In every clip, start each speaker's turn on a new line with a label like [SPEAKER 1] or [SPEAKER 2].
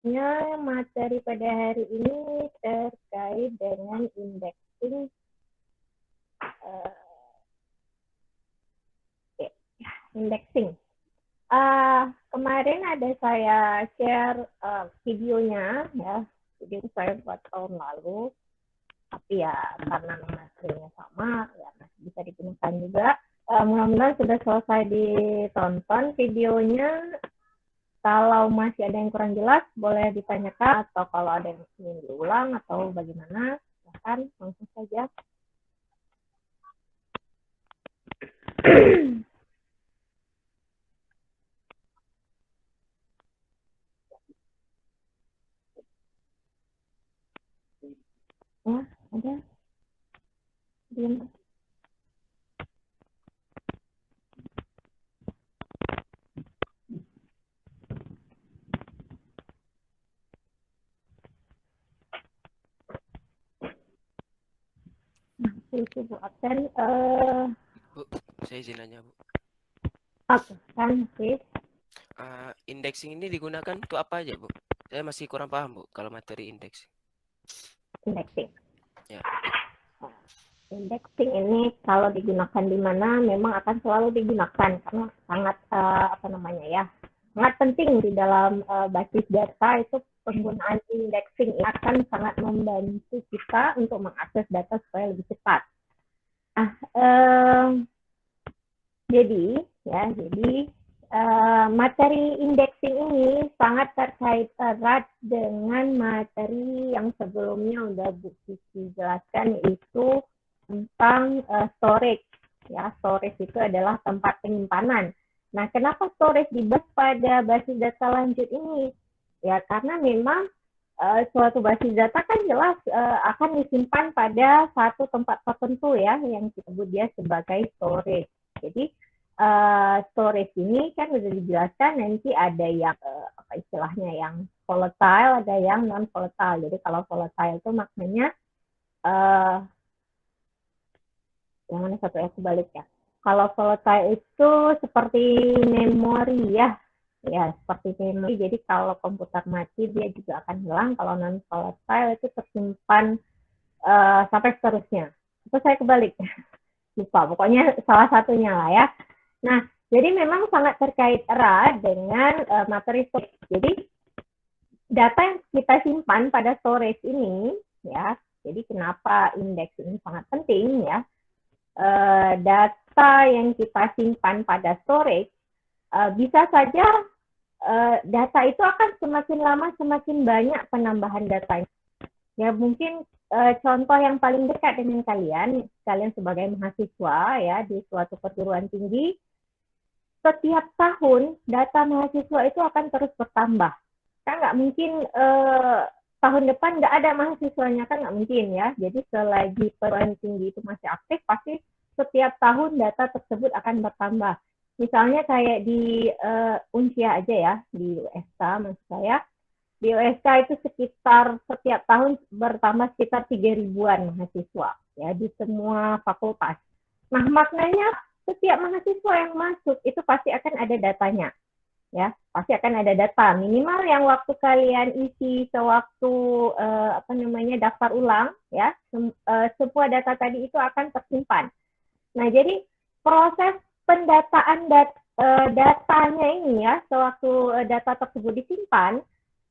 [SPEAKER 1] Materi pada hari ini terkait dengan indexing. Indexing. Kemarin ada saya share videonya, ya, video saya buat tahun lalu, tapi ya karena materinya sama, ya masih bisa digunakan juga. Mudah-mudahan sudah selesai ditonton videonya. Kalau masih ada yang kurang jelas, boleh ditanyakan, atau kalau ada yang ingin diulang atau bagaimana, silahkan langsung saja. Ya, ada. Diam. Itu Bu absen.
[SPEAKER 2] Bu, saya izin nanya, Bu.
[SPEAKER 1] Oke, kan sih.
[SPEAKER 2] Indexing ini digunakan untuk apa aja, Bu? Saya masih kurang paham, Bu, kalau materi indeks.
[SPEAKER 1] Indexing.
[SPEAKER 2] Ya.
[SPEAKER 1] Indexing ini kalau digunakan di mana memang akan selalu digunakan karena sangat sangat penting di dalam basis data. Itu penggunaan indexing akan sangat membantu kita untuk mengakses data supaya lebih cepat. Jadi materi indexing ini sangat terkait erat dengan materi yang sebelumnya udah Bu Kiki jelaskan, yaitu tentang storage. Ya, storage itu adalah tempat penyimpanan. Nah, kenapa storage dibahas pada basis data lanjut ini? Ya, karena memang suatu basis data kan jelas akan disimpan pada satu tempat tertentu, ya, yang kita sebut dia sebagai storage. Jadi storage ini kan sudah dijelaskan, nanti ada yang apa istilahnya, yang volatile, ada yang non volatile. Jadi kalau volatile itu maknanya yang mana satu ya, kebalik ya. Kalau volatile itu seperti memori, ya, seperti memori. Jadi kalau komputer mati dia juga akan hilang. Kalau non volatile itu tersimpan sampai seterusnya. Itu saya kebalik, lupa. Pokoknya salah satunya lah, ya. Nah, jadi memang sangat terkait erat dengan materi storage. Jadi data yang kita simpan pada storage ini, ya. Jadi kenapa indeks ini sangat penting, ya? Data yang kita simpan pada storage bisa saja data itu akan semakin lama semakin banyak penambahan datanya. Ya, mungkin contoh yang paling dekat dengan kalian sebagai mahasiswa, ya, di suatu perguruan tinggi, setiap tahun data mahasiswa itu akan terus bertambah. Kan nggak mungkin tahun depan nggak ada mahasiswanya, kan nggak mungkin, ya. Jadi selagi perguruan tinggi itu masih aktif, pasti setiap tahun data tersebut akan bertambah. Misalnya kayak di Unsia aja, ya, di USK maksud saya. Di USK itu sekitar setiap tahun bertambah sekitar 3.000-an mahasiswa, ya, di semua fakultas. Nah, maknanya setiap mahasiswa yang masuk itu pasti akan ada datanya, ya, pasti akan ada data minimal yang waktu kalian isi sewaktu daftar ulang, ya, semua data tadi itu akan tersimpan. Nah, jadi proses pendataan datanya ini, ya, sewaktu data tersebut disimpan,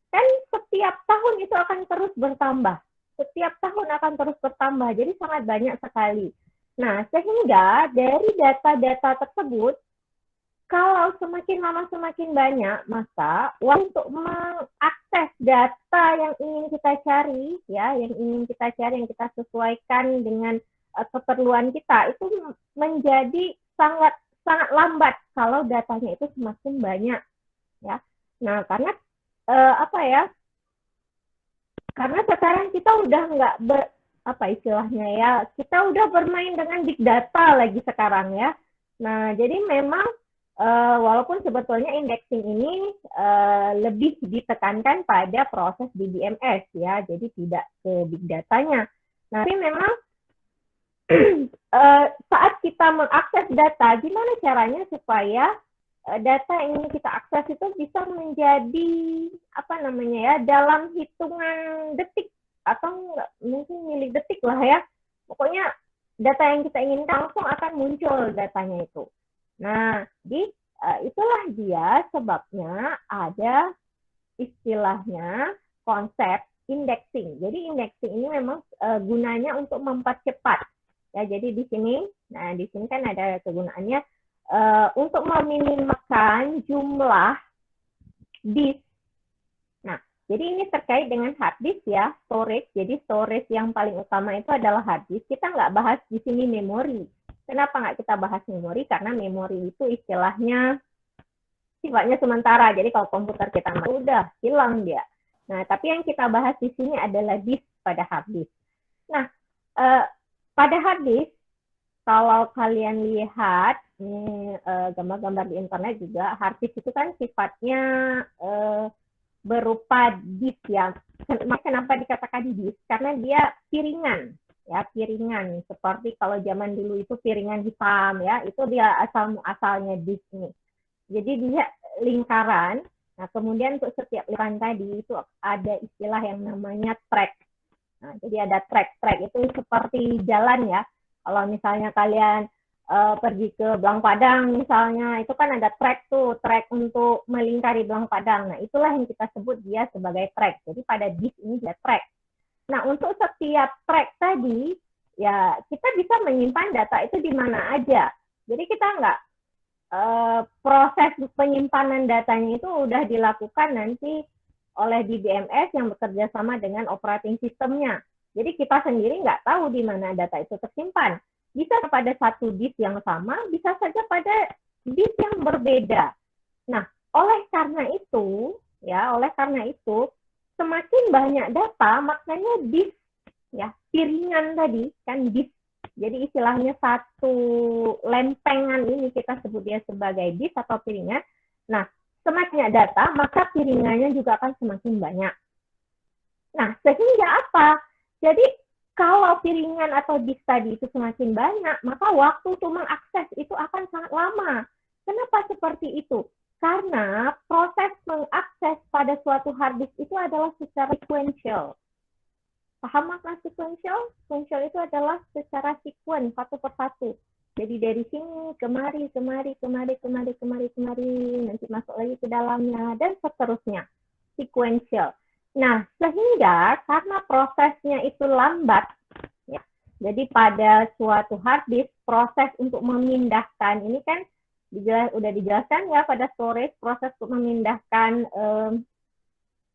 [SPEAKER 1] kan setiap tahun itu akan terus bertambah. Setiap tahun akan terus bertambah, jadi sangat banyak sekali. Nah, sehingga dari data-data tersebut, kalau semakin lama semakin banyak, maka untuk mengakses data yang ingin kita cari, ya, yang kita sesuaikan dengan keperluan kita, itu menjadi sangat sangat lambat kalau datanya itu semakin banyak, ya. Nah, karena karena sekarang kita udah nggak kita udah bermain dengan big data lagi sekarang, ya. Nah, jadi memang walaupun sebetulnya indexing ini lebih ditekankan pada proses DBMS, ya, jadi tidak ke big datanya. Nah, tapi memang saat kita mengakses data, gimana caranya supaya data yang ingin kita akses itu bisa menjadi dalam hitungan detik atau mungkin milidetik lah ya. Pokoknya data yang kita inginkan langsung akan muncul datanya itu. Nah, itulah dia sebabnya ada istilahnya konsep indexing. Jadi indexing ini memang gunanya untuk mempercepat. Ya, jadi di sini kan ada kegunaannya untuk meminimalkan jumlah disk. Nah, jadi ini terkait dengan hard disk ya, storage. Jadi storage yang paling utama itu adalah hard disk. Kita nggak bahas di sini memori. Kenapa nggak kita bahas memori? Karena memori itu istilahnya sifatnya sementara. Jadi kalau komputer kita udah hilang dia. Nah, tapi yang kita bahas di sini adalah disk pada hard disk. Nah, pada hard disk, kalau kalian lihat gambar-gambar di internet juga, hard disk itu kan sifatnya berupa disk ya. Kenapa dikatakan disk? Karena dia piringan. Ya, piringan seperti kalau zaman dulu itu piringan hitam ya, itu dia asalnya disk ini. Jadi dia lingkaran. Nah, kemudian untuk setiap lingkaran tadi itu ada istilah yang namanya track. Nah, jadi ada track itu seperti jalan ya. Kalau misalnya kalian pergi ke Belang Padang misalnya, itu kan ada track untuk melingkari Belang Padang. Nah, itulah yang kita sebut dia sebagai track. Jadi pada disk ini ada track. Nah, untuk setiap track tadi, ya kita bisa menyimpan data itu di mana aja. Jadi kita nggak, proses penyimpanan datanya itu udah dilakukan nanti oleh DBMS yang bekerja sama dengan operating sistemnya. Jadi kita sendiri nggak tahu di mana data itu tersimpan. Bisa pada satu disk yang sama, bisa saja pada disk yang berbeda. Nah, oleh karena itu, semakin banyak data, maknanya disk, ya, piringan tadi, kan disk. Jadi istilahnya satu lempengan ini kita sebut dia sebagai disk atau piringan. Nah, semakin banyak data, maka piringannya juga akan semakin banyak. Nah, sehingga apa? Jadi kalau piringan atau disk tadi itu semakin banyak, maka waktu untuk mengakses itu akan sangat lama. Kenapa seperti itu? Karena proses mengakses pada suatu hard disk itu adalah secara sequential. Paham makna sequential? Sequential itu adalah secara sekuen, satu persatu. Jadi dari sini, kemari, nanti masuk lagi ke dalamnya, dan seterusnya. Sequential. Nah, sehingga karena prosesnya itu lambat, ya, jadi pada suatu hard disk, proses untuk memindahkan, ini kan udah dijelaskan ya pada storage, proses untuk memindahkan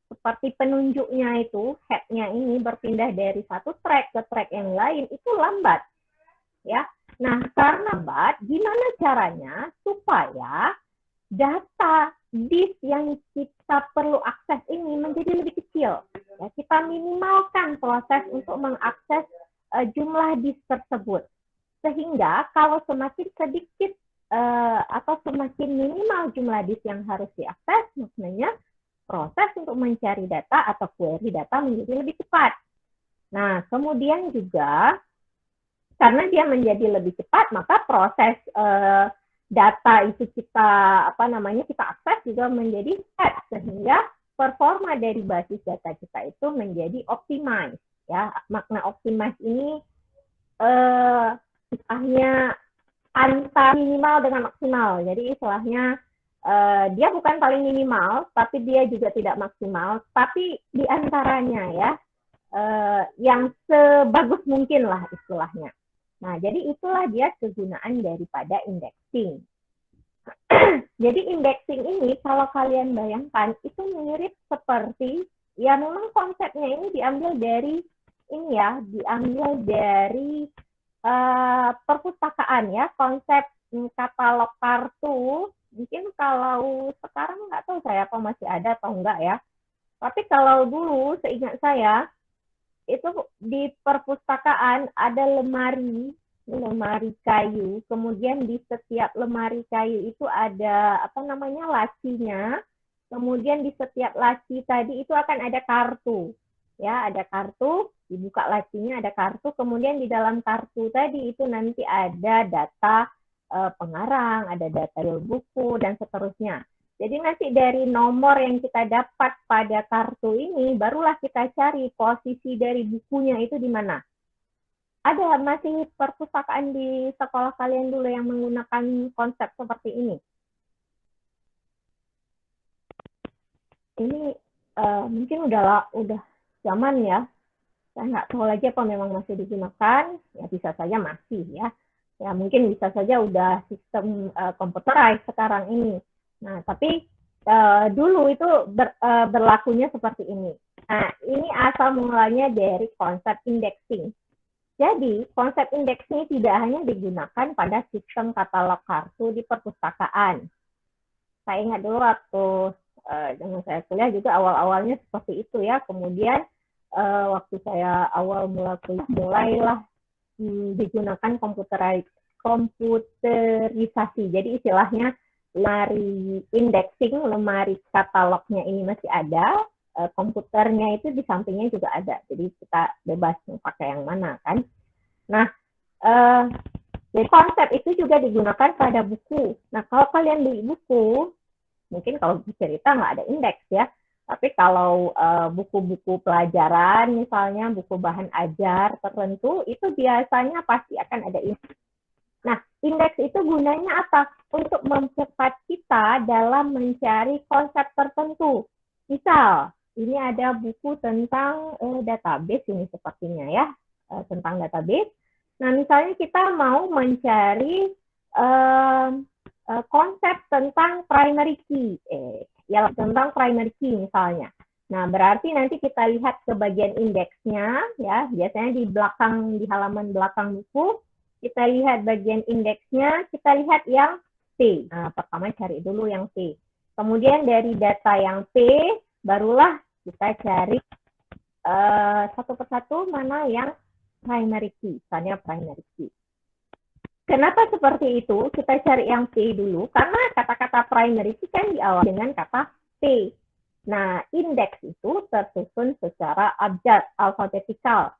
[SPEAKER 1] seperti penunjuknya itu, head-nya ini berpindah dari satu track ke track yang lain, itu lambat. Ya. Nah, karena lambat, gimana caranya supaya data disk yang kita perlu akses ini menjadi lebih kecil? Ya, kita minimalkan proses untuk mengakses jumlah disk tersebut. Sehingga kalau semakin sedikit atau semakin minimal jumlah disk yang harus diakses, maknanya proses untuk mencari data atau query data menjadi lebih cepat. Nah, kemudian juga karena dia menjadi lebih cepat, maka proses data itu kita akses juga menjadi cepat, sehingga performa dari basis data kita itu menjadi optimize. Ya, makna optimize ini istilahnya antara minimal dengan maksimal. Jadi istilahnya dia bukan paling minimal, tapi dia juga tidak maksimal, tapi di antaranya ya, yang sebagus mungkin lah istilahnya. Nah, jadi itulah dia kegunaan daripada indexing. Jadi indexing ini kalau kalian bayangkan itu mirip seperti, ya memang konsepnya ini diambil dari perpustakaan ya, konsep katalog kartu. Mungkin kalau sekarang nggak tahu saya apa masih ada atau enggak ya. Tapi kalau dulu seingat saya itu di perpustakaan ada lemari kayu, kemudian di setiap lemari kayu itu ada lacinya, kemudian di setiap laci tadi itu akan ada kartu, ya ada kartu, dibuka lacinya ada kartu, kemudian di dalam kartu tadi itu nanti ada data pengarang, ada data buku, dan seterusnya. Jadi nanti dari nomor yang kita dapat pada kartu ini, barulah kita cari posisi dari bukunya itu di mana. Ada masih perpustakaan di sekolah kalian dulu yang menggunakan konsep seperti ini? Ini mungkin udah zaman ya. Saya nggak tahu lagi apa memang masih digunakan. Ya bisa saja masih ya. Ya mungkin bisa saja udah sistem computerized sekarang ini. Nah tapi dulu itu berlakunya seperti ini. Nah ini asal mulanya dari konsep indexing. Jadi, konsep indexing tidak hanya digunakan pada sistem katalog kartu di perpustakaan. Saya ingat dulu waktu dengan saya kuliah juga awal-awalnya seperti itu ya. Kemudian waktu saya awal mula kuliah, mulailah digunakan komputerisasi. Jadi istilahnya lemari indexing, lemari katalognya ini masih ada, komputernya itu di sampingnya juga ada. Jadi kita bebas mau pakai yang mana kan. Nah, jadi konsep itu juga digunakan pada buku. Nah, kalau kalian beli buku, mungkin kalau cerita nggak ada indeks ya. Tapi kalau buku-buku pelajaran, misalnya buku bahan ajar tertentu, itu biasanya pasti akan ada indeks. Nah, indeks itu gunanya apa? Untuk mempercepat kita dalam mencari konsep tertentu. Misal, ini ada buku tentang database ini sepertinya ya, tentang database. Nah, misalnya kita mau mencari konsep tentang primary key, ya tentang primary key misalnya. Nah, berarti nanti kita lihat ke bagian indeksnya, ya biasanya di belakang, di halaman belakang buku, kita lihat bagian indeksnya, kita lihat yang P. Nah, pertama cari dulu yang P. Kemudian dari data yang P, barulah kita cari satu persatu mana yang primary key, misalnya primary key. Kenapa seperti itu? Kita cari yang P dulu, karena kata-kata primary key kan diawali dengan kata P. Nah, indeks itu tersusun secara abjad, alfabetikal.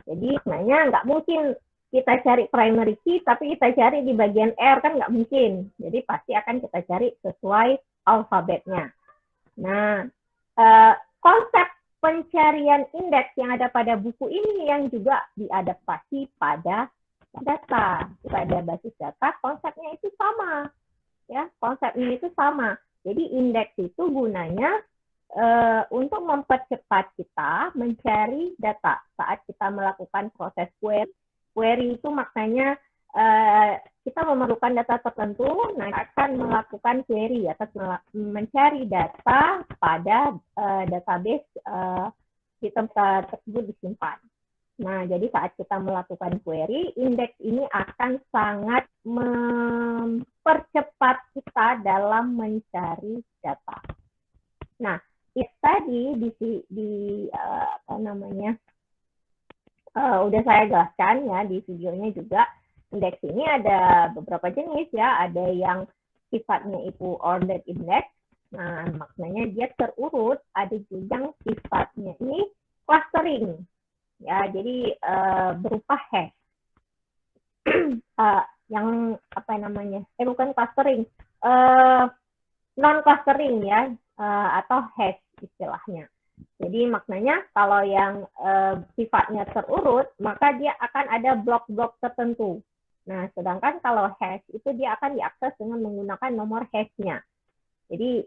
[SPEAKER 1] Jadi, sebenarnya nggak mungkin kita cari primary key, tapi kita cari di bagian R, kan nggak mungkin. Jadi, pasti akan kita cari sesuai alfabetnya. Nah, konsep pencarian indeks yang ada pada buku ini yang juga diadaptasi pada data. Pada basis data, konsepnya itu sama. Ya, konsepnya itu sama. Jadi, indeks itu gunanya untuk mempercepat kita mencari data saat kita melakukan proses query. Query itu maknanya kita memerlukan data tertentu, nah akan melakukan query atau mencari data pada database di tempat tersebut disimpan. Nah, jadi saat kita melakukan query, indeks ini akan sangat mempercepat kita dalam mencari data. Nah, itu tadi apa namanya? Udah saya jelaskan ya di videonya juga. Indeks ini ada beberapa jenis ya, ada yang sifatnya itu ordered index. Nah, maknanya dia terurut, ada juga yang sifatnya ini clustering. Ya, jadi berupa hash. Yang apa namanya? Bukan clustering. Non clustering ya, atau hash istilahnya. Jadi maknanya kalau yang sifatnya terurut, maka dia akan ada blok-blok tertentu. Nah, sedangkan kalau hash itu dia akan diakses dengan menggunakan nomor hashnya. Jadi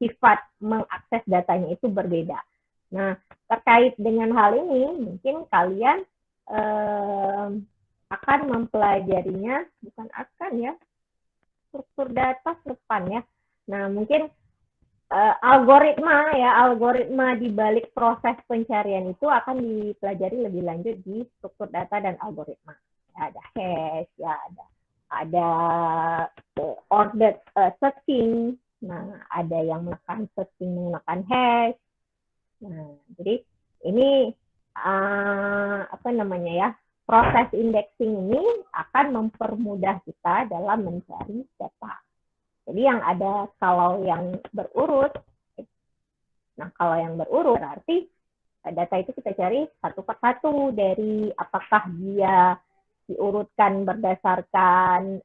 [SPEAKER 1] sifat mengakses datanya itu berbeda. Nah, terkait dengan hal ini, mungkin kalian akan mempelajarinya, bukan akan ya, struktur data depan ya. Nah, mungkin algoritma di balik proses pencarian itu akan dipelajari lebih lanjut di struktur data dan algoritma. Ya, ada hash, ya ada ordered searching. Nah, ada yang melakukan searching menggunakan hash. Nah, jadi ini apa namanya ya? Proses indexing ini akan mempermudah kita dalam mencari data. Jadi yang ada kalau yang berurut, nah kalau yang berurut berarti data itu kita cari satu persatu dari apakah dia diurutkan berdasarkan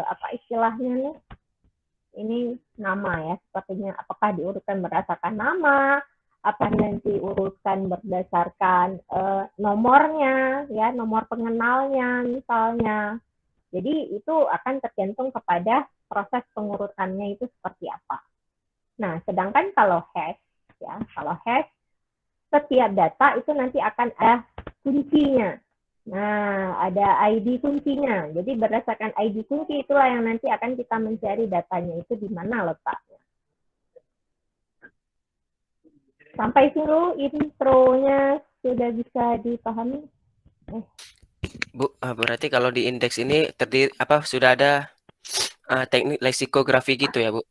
[SPEAKER 1] apa istilahnya nih? Ini nama ya, sepertinya apakah diurutkan berdasarkan nama, apa nanti urutkan berdasarkan nomornya, ya nomor pengenalnya misalnya. Jadi itu akan tergantung kepada proses pengurutannya itu seperti apa. Nah, sedangkan kalau hash, ya kalau hash setiap data itu nanti akan ada kuncinya. Nah, ada ID kuncinya. Jadi berdasarkan ID kunci itulah yang nanti akan kita mencari datanya itu di mana letaknya. Sampai sini intronya sudah bisa dipahami?
[SPEAKER 2] Bu, berarti kalau di indeks ini terdiri apa sudah ada teknik leksikografi gitu ya, Bu?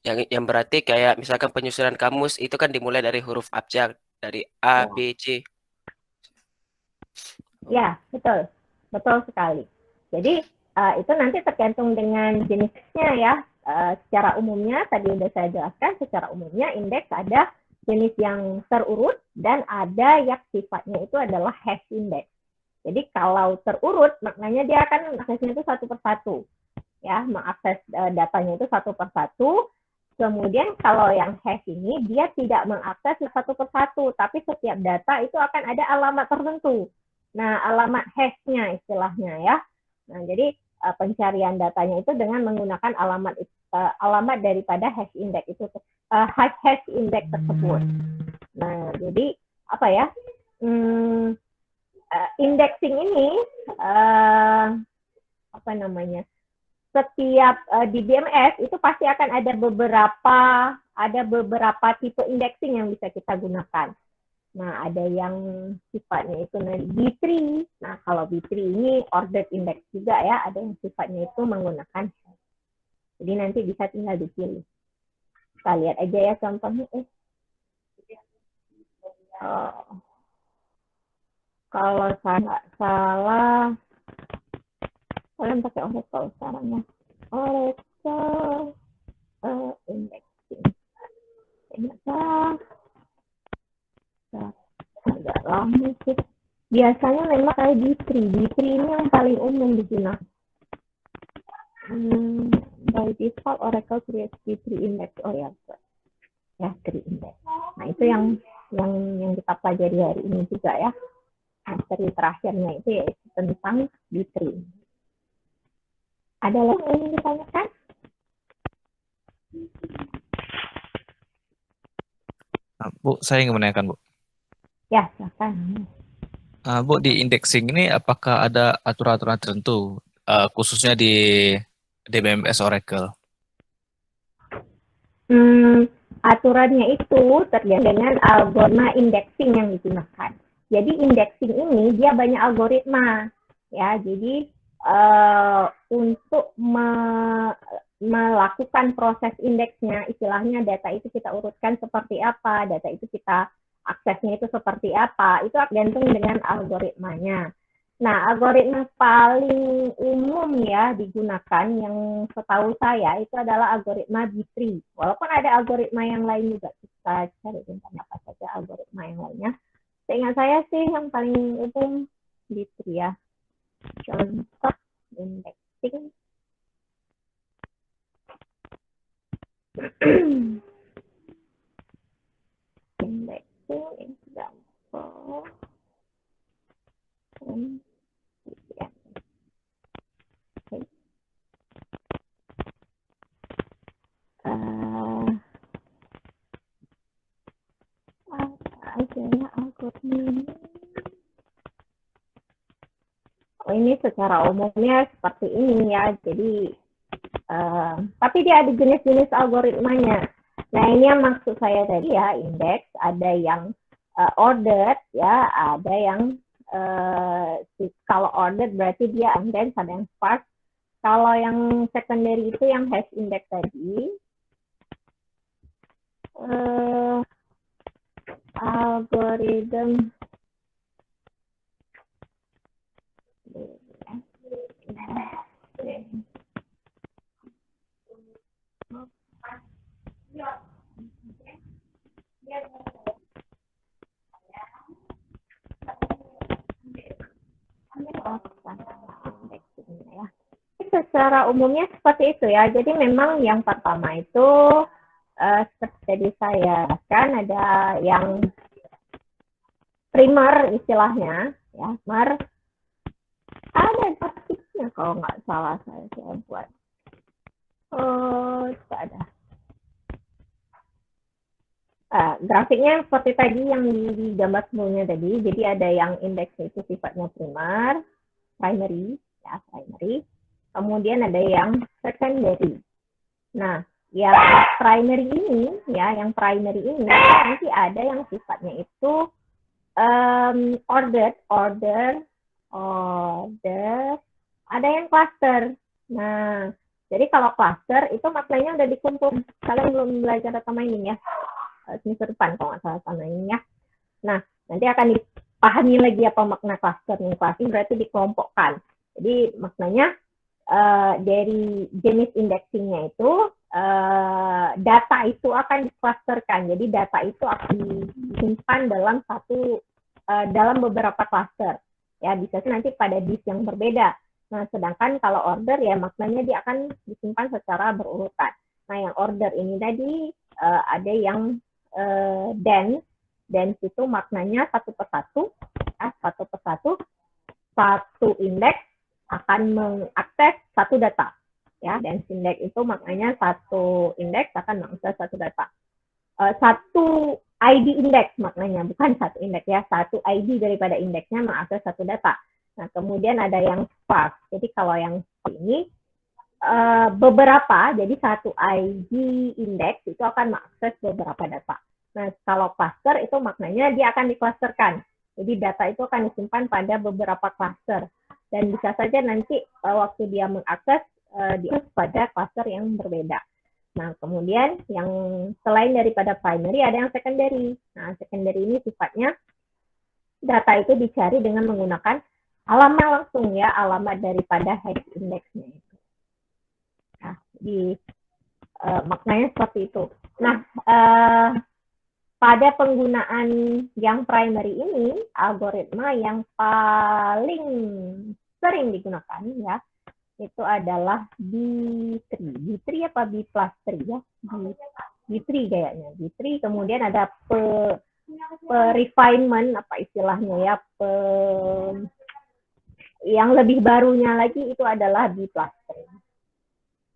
[SPEAKER 2] Yang berarti kayak misalkan penyusunan kamus itu kan dimulai dari huruf abjad dari A,
[SPEAKER 1] Ya,
[SPEAKER 2] B, C.
[SPEAKER 1] ya betul. Betul sekali. Jadi itu nanti tergantung dengan jenisnya ya. Secara umumnya tadi sudah saya jelaskan, secara umumnya indeks ada jenis yang terurut dan ada yang sifatnya itu adalah hash index. Jadi kalau terurut maknanya dia akan aksesnya itu satu persatu, ya mengakses datanya itu satu persatu. Kemudian kalau yang hash ini dia tidak mengakses satu persatu, tapi setiap data itu akan ada alamat tertentu. Nah, alamat hash-nya istilahnya ya. Nah, jadi pencarian datanya itu dengan menggunakan alamat daripada hash index itu hash index tersebut. Nah, jadi apa ya? Indexing ini apa namanya? Setiap di BMS itu pasti akan ada beberapa tipe indexing yang bisa kita gunakan. Nah, ada yang sifatnya itu B3. Nah, kalau B3 ini ordered index juga ya, ada yang sifatnya itu menggunakan hash. Jadi nanti bisa tinggal dipilih. Kita lihat aja ya contohnya. Kalau saya nggak salah, kalian pakai Oracle sekarang ya. Oracle indexing. Nggak salah. Agak lama sih. Biasanya memang kayak B3. B3 ini yang paling umum digunakan. By default Oracle creates B3 index oriented. Ya, 3 index. Nah, itu yang kita pelajari hari ini juga ya. Materi terakhirnya itu yaitu tentang B3. Ada lagi yang ingin ditanyakan?
[SPEAKER 3] Bu, saya ingin menanyakan, Bu.
[SPEAKER 1] Ya, silakan.
[SPEAKER 3] Bu, di indexing ini apakah ada aturan-aturan tertentu, khususnya di DBMS Oracle?
[SPEAKER 1] Aturannya itu tergantung dengan algoritma indexing yang digunakan. Jadi indexing ini dia banyak algoritma, ya. Jadi untuk melakukan proses indeksnya, istilahnya data itu kita urutkan seperti apa, data itu kita aksesnya itu seperti apa, itu tergantung dengan algoritmanya. Nah, algoritma paling umum ya digunakan yang setahu saya itu adalah algoritma B3. Walaupun ada algoritma yang lain juga, kita cari tentang apa saja algoritma yang lainnya. Seingat saya sih yang paling umum B3 ya. Contoh indexing. Indexing example. Ini secara umumnya seperti ini ya. Jadi, tapi dia ada jenis-jenis algoritmanya. Nah, ini yang maksud saya tadi ya, indeks ada yang ordered ya, ada yang kalau ordered berarti dia undense, ada yang sparse. Kalau yang secondary itu yang hash index tadi, algorithm secara umumnya seperti itu ya. Jadi memang yang pertama itu seperti saya kan ada yang primer istilahnya, ya, primer ada grafiknya kalau nggak salah saya buat. Oh, ada. Grafiknya seperti tadi yang di gambar sebelumnya tadi. Jadi ada yang indeksnya itu sifatnya primary, ya primary. Kemudian ada yang secondary. Nah, yang primary ini, ya, yang primary ini nanti ada yang sifatnya itu ordered, ada yang cluster. Nah, jadi kalau cluster itu maknanya udah dikumpul. Kalian belum belajar data mining ya, semester depan kalau nggak salah sama ini ya. Nah, nanti akan dipahami lagi apa makna cluster nih. Cluster berarti dikelompokkan. Jadi maknanya dari jenis indexingnya itu data itu akan diklusterkan. Jadi data itu akan disimpan dalam beberapa cluster. Ya, bisa nanti pada disk yang berbeda. Nah, sedangkan kalau order ya maknanya dia akan disimpan secara berurutan. Nah, yang order ini tadi ada yang dense itu maknanya satu persatu, satu indeks akan mengakses satu data. Ya, dense index itu maknanya satu indeks akan mengakses satu data. Satu ID indeks maknanya, bukan satu indeks ya, satu ID daripada indeksnya mengakses satu data. Nah, kemudian ada yang sparse. Jadi kalau yang ini beberapa, jadi satu ID indeks itu akan mengakses beberapa data. Nah, kalau cluster itu maknanya dia akan diklusterkan. Jadi data itu akan disimpan pada beberapa cluster. Dan bisa saja nanti waktu dia mengakses, diakses pada cluster yang berbeda. Nah, kemudian yang selain daripada primary ada yang secondary. Nah, secondary ini sifatnya data itu dicari dengan menggunakan alamat langsung ya, alamat daripada hex indexnya itu. Nah, maknanya seperti itu. Nah, pada penggunaan yang primary ini, algoritma yang paling sering digunakan ya, itu adalah B3. B3 apa B+3 ya? B3 kayaknya. B3, kemudian ada refinement, apa istilahnya ya, yang lebih barunya lagi itu adalah B+3.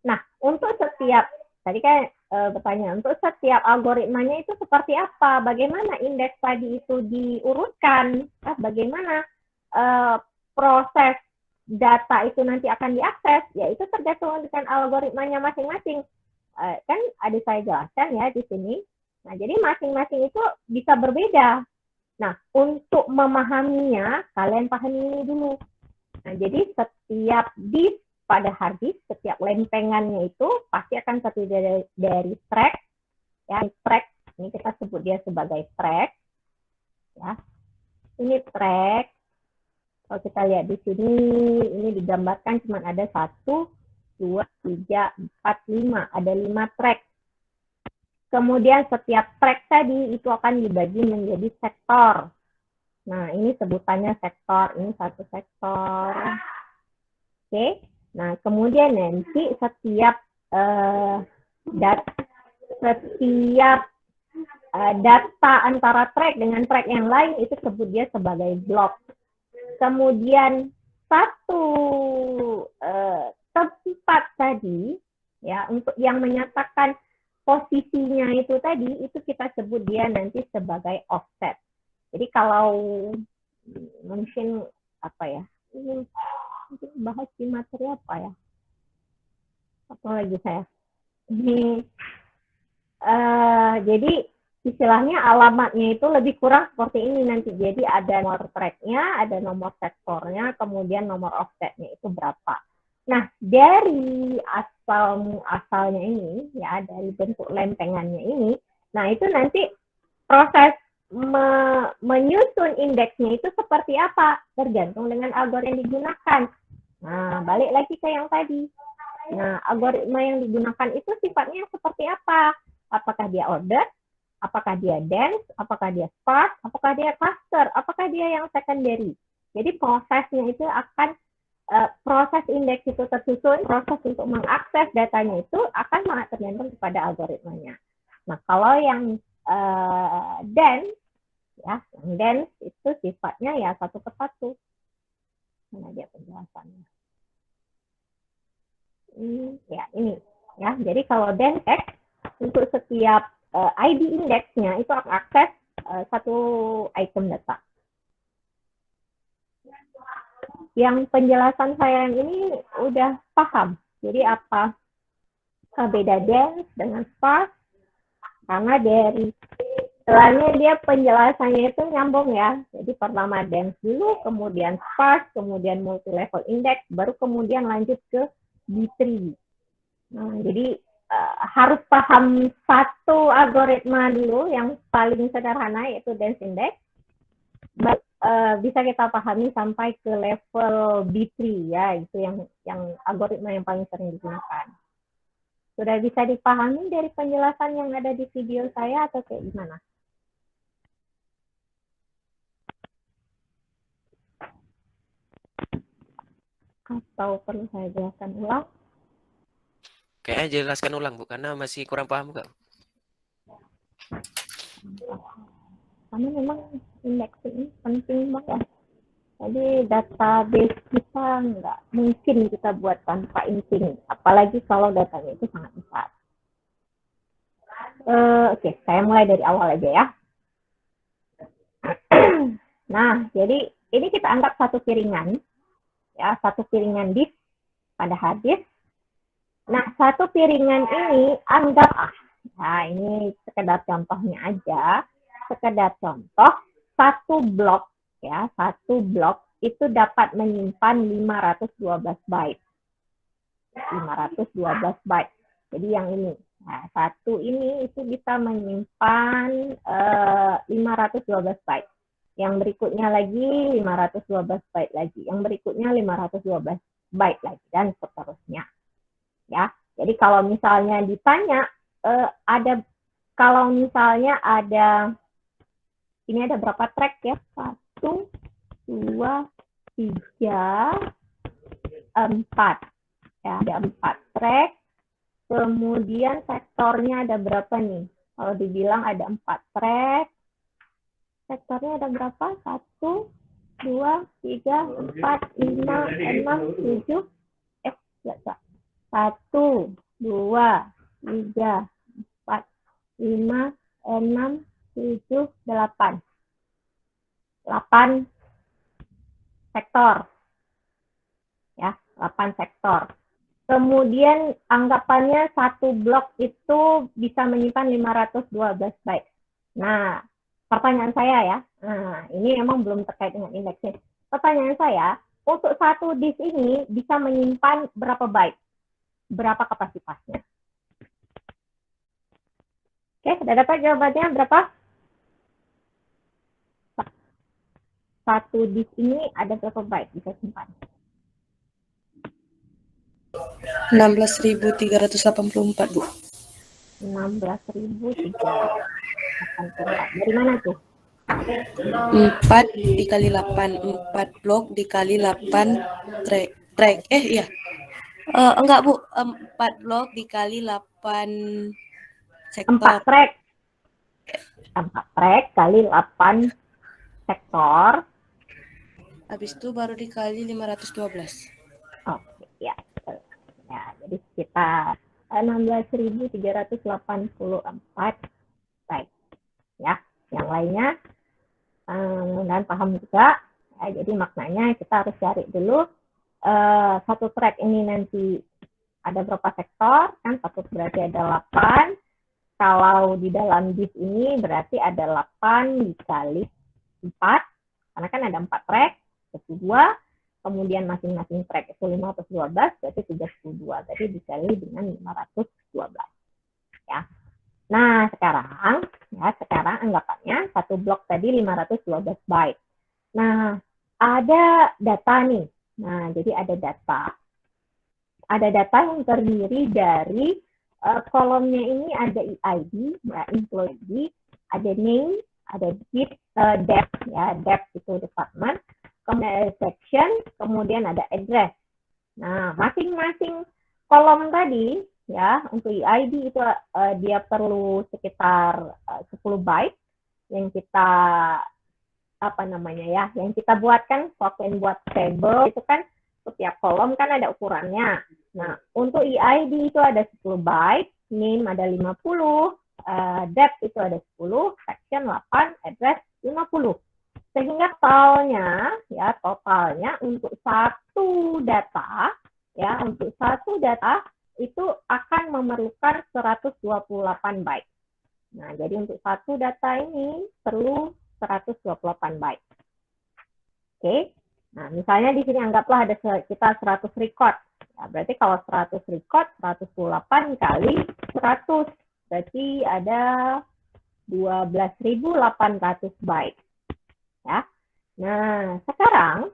[SPEAKER 1] Nah, untuk setiap, tadi kan bertanya, untuk setiap algoritmanya itu seperti apa? Bagaimana indeks tadi itu diurutkan? Bagaimana proses data itu nanti akan diakses? Ya, itu tergantung dengan algoritmanya masing-masing. Kan ada saya jelaskan ya di sini. Nah, jadi masing-masing itu bisa berbeda. Nah, untuk memahaminya, kalian pahami ini dulu. Nah, jadi setiap disk pada hard disk, setiap lempengannya itu pasti akan terdiri dari track. Ya, track ini kita sebut dia sebagai track. Ya, ini track. Kalau kita lihat di sini, ini digambarkan cuma ada 1, 2, 3, 4, 5. Ada 5 track. Kemudian setiap track tadi itu akan dibagi menjadi sektor. Nah, ini sebutannya sektor. Ini satu sektor. Oke. Nah, kemudian nanti setiap data antara track dengan track yang lain itu sebut dia sebagai blok. Kemudian satu tempat tadi ya untuk yang menyatakan posisinya itu tadi itu kita sebut dia nanti sebagai offset. Jadi kalau mungkin apa ya? Ini bahas di materi apa ya? Apa lagi saya? Ini jadi istilahnya alamatnya itu lebih kurang seperti ini nanti. Jadi ada nomor tracknya, ada nomor sektornya, kemudian nomor offsetnya itu berapa. Nah, dari asalnya ini, ya dari bentuk lempengannya ini, nah itu nanti proses menyusun indeksnya itu seperti apa, tergantung dengan algoritma yang digunakan. Nah, balik lagi ke yang tadi. Nah, algoritma yang digunakan itu sifatnya seperti apa? Apakah dia order? Apakah dia dense? Apakah dia sparse? Apakah dia cluster? Apakah dia yang secondary? Jadi prosesnya itu akan proses indeks itu tersusun, proses untuk mengakses datanya itu akan sangat tergantung kepada algoritmanya. Nah, kalau yang dense, ya, yang dense itu sifatnya ya satu persatu. Mana dia penjelasannya? Ya, ini. Ya, jadi kalau dense text, untuk setiap ID indeksnya itu akan akses satu item data. Yang penjelasan saya yang ini udah paham. Jadi apa beda dense dengan sparse? Karena dari setelahnya dia penjelasannya itu nyambung ya. Jadi pertama dense dulu, kemudian sparse, kemudian multi level index, baru kemudian lanjut ke B3. Nah, jadi harus paham satu algoritma dulu yang paling sederhana yaitu dense index. Bisa kita pahami sampai ke level B3 ya, itu yang algoritma yang paling sering digunakan. Sudah bisa dipahami dari penjelasan yang ada di video saya atau kayak gimana? Atau perlu saya jelaskan ulang?
[SPEAKER 2] Kayaknya jelaskan ulang, Bu, karena masih kurang paham, Kak.
[SPEAKER 1] Karena memang indeks ini penting banget. Jadi database kita nggak mungkin kita buat tanpa indeks, apalagi kalau datanya itu sangat besar. Oke, saya mulai dari awal aja ya. Nah, jadi ini kita anggap satu piringan, ya, satu piringan disk pada hard disk. Nah, satu piringan ini anggap, nah ini sekedar contohnya aja, sekedar contoh, satu blok, ya, satu blok itu dapat menyimpan 512 byte. 512 byte. Jadi yang ini. Nah, satu ini itu bisa menyimpan 512 byte. Yang berikutnya lagi 512 byte lagi. Yang berikutnya 512 byte lagi dan seterusnya. Ya. Jadi kalau misalnya ditanya kalau misalnya ada ini ada berapa track ya? 1 2 3 4. Ya, ada 4 track. Kemudian sektornya ada berapa nih? Kalau dibilang ada 4 track. Sektornya ada berapa? 1, 2, 3, 4, 5, 6, 7. 1, 2, 3, 4, 5, 6, 7, 8. 8 sektor. Ya, 8 sektor. Kemudian anggapannya satu blok itu bisa menyimpan 512 byte. Nah, pertanyaan saya ya, ini emang belum terkait dengan indeksnya. Pertanyaan saya, untuk satu disk ini bisa menyimpan berapa byte? Berapa kapasitasnya? Oke, sudah dapat jawabannya berapa? Satu disk ini ada berapa byte bisa simpan?
[SPEAKER 4] 16.384, Bu.
[SPEAKER 1] 16.384. Dari mana tuh?
[SPEAKER 4] 4 dikali 8. 4 blok dikali 8 track. Iya. Enggak, Bu. 4 blok dikali 8 sektor.
[SPEAKER 1] 4 track. 4 track kali 8 sektor.
[SPEAKER 4] Habis itu baru dikali 512.
[SPEAKER 1] Oke, ya. Ya, jadi sekitar 16.384 baik. Ya, yang lainnya dan paham juga. Ya, jadi maknanya kita harus cari dulu satu track ini nanti ada berapa sektor, kan satu berarti ada 8. Kalau di dalam disk ini berarti ada 8 dikali 4, karena kan ada 4 track, itu 2. Kemudian masing-masing track itu 512, berarti 32. Jadi dikali dengan 512. Ya. Nah, sekarang anggapannya satu blok tadi 512 byte. Nah, ada data nih. Nah, jadi ada data. Ada data yang terdiri dari kolomnya ini ada EID, ya, employee ID, ada name, ada depth, ya, depth itu department, kemudian ada section, kemudian ada address, Nah, masing-masing kolom tadi ya untuk EID itu dia perlu sekitar 10 byte yang kita yang kita buatkan waktu buat table itu kan setiap kolom kan ada ukurannya. Nah, untuk EID itu ada 10 byte, name ada 50, depth itu ada 10, section 8, address 50. Sehingga totalnya untuk satu data itu akan memerlukan 128 byte. Nah, jadi untuk satu data ini perlu 128 byte. Oke. Nah, misalnya di sini anggaplah ada kita 100 record. Ya, berarti kalau 100 record 128 kali 100 berarti ada 12.800 byte. Ya. Nah, sekarang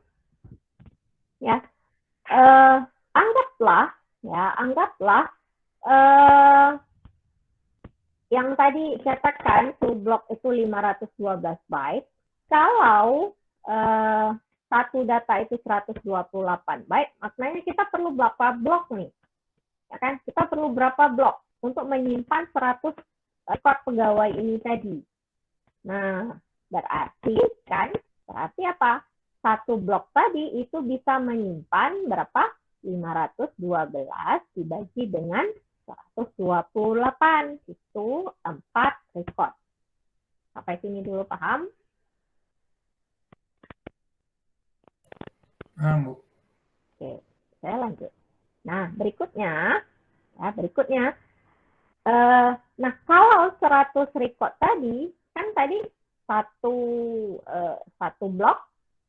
[SPEAKER 1] ya anggaplah yang tadi katakan to block itu 512 byte. Kalau satu data itu 128 byte, maknanya kita perlu berapa blok nih? Ya kan? Kita perlu berapa blok untuk menyimpan 100 record pegawai ini tadi. Nah, berarti apa? Satu blok tadi itu bisa menyimpan berapa? 512 dibagi dengan 128. Itu 4 record. Sampai sini dulu paham?
[SPEAKER 5] Bu.
[SPEAKER 1] Oke, saya lanjut. Nah, berikutnya. Nah, kalau 100 record tadi, kan tadi satu blok,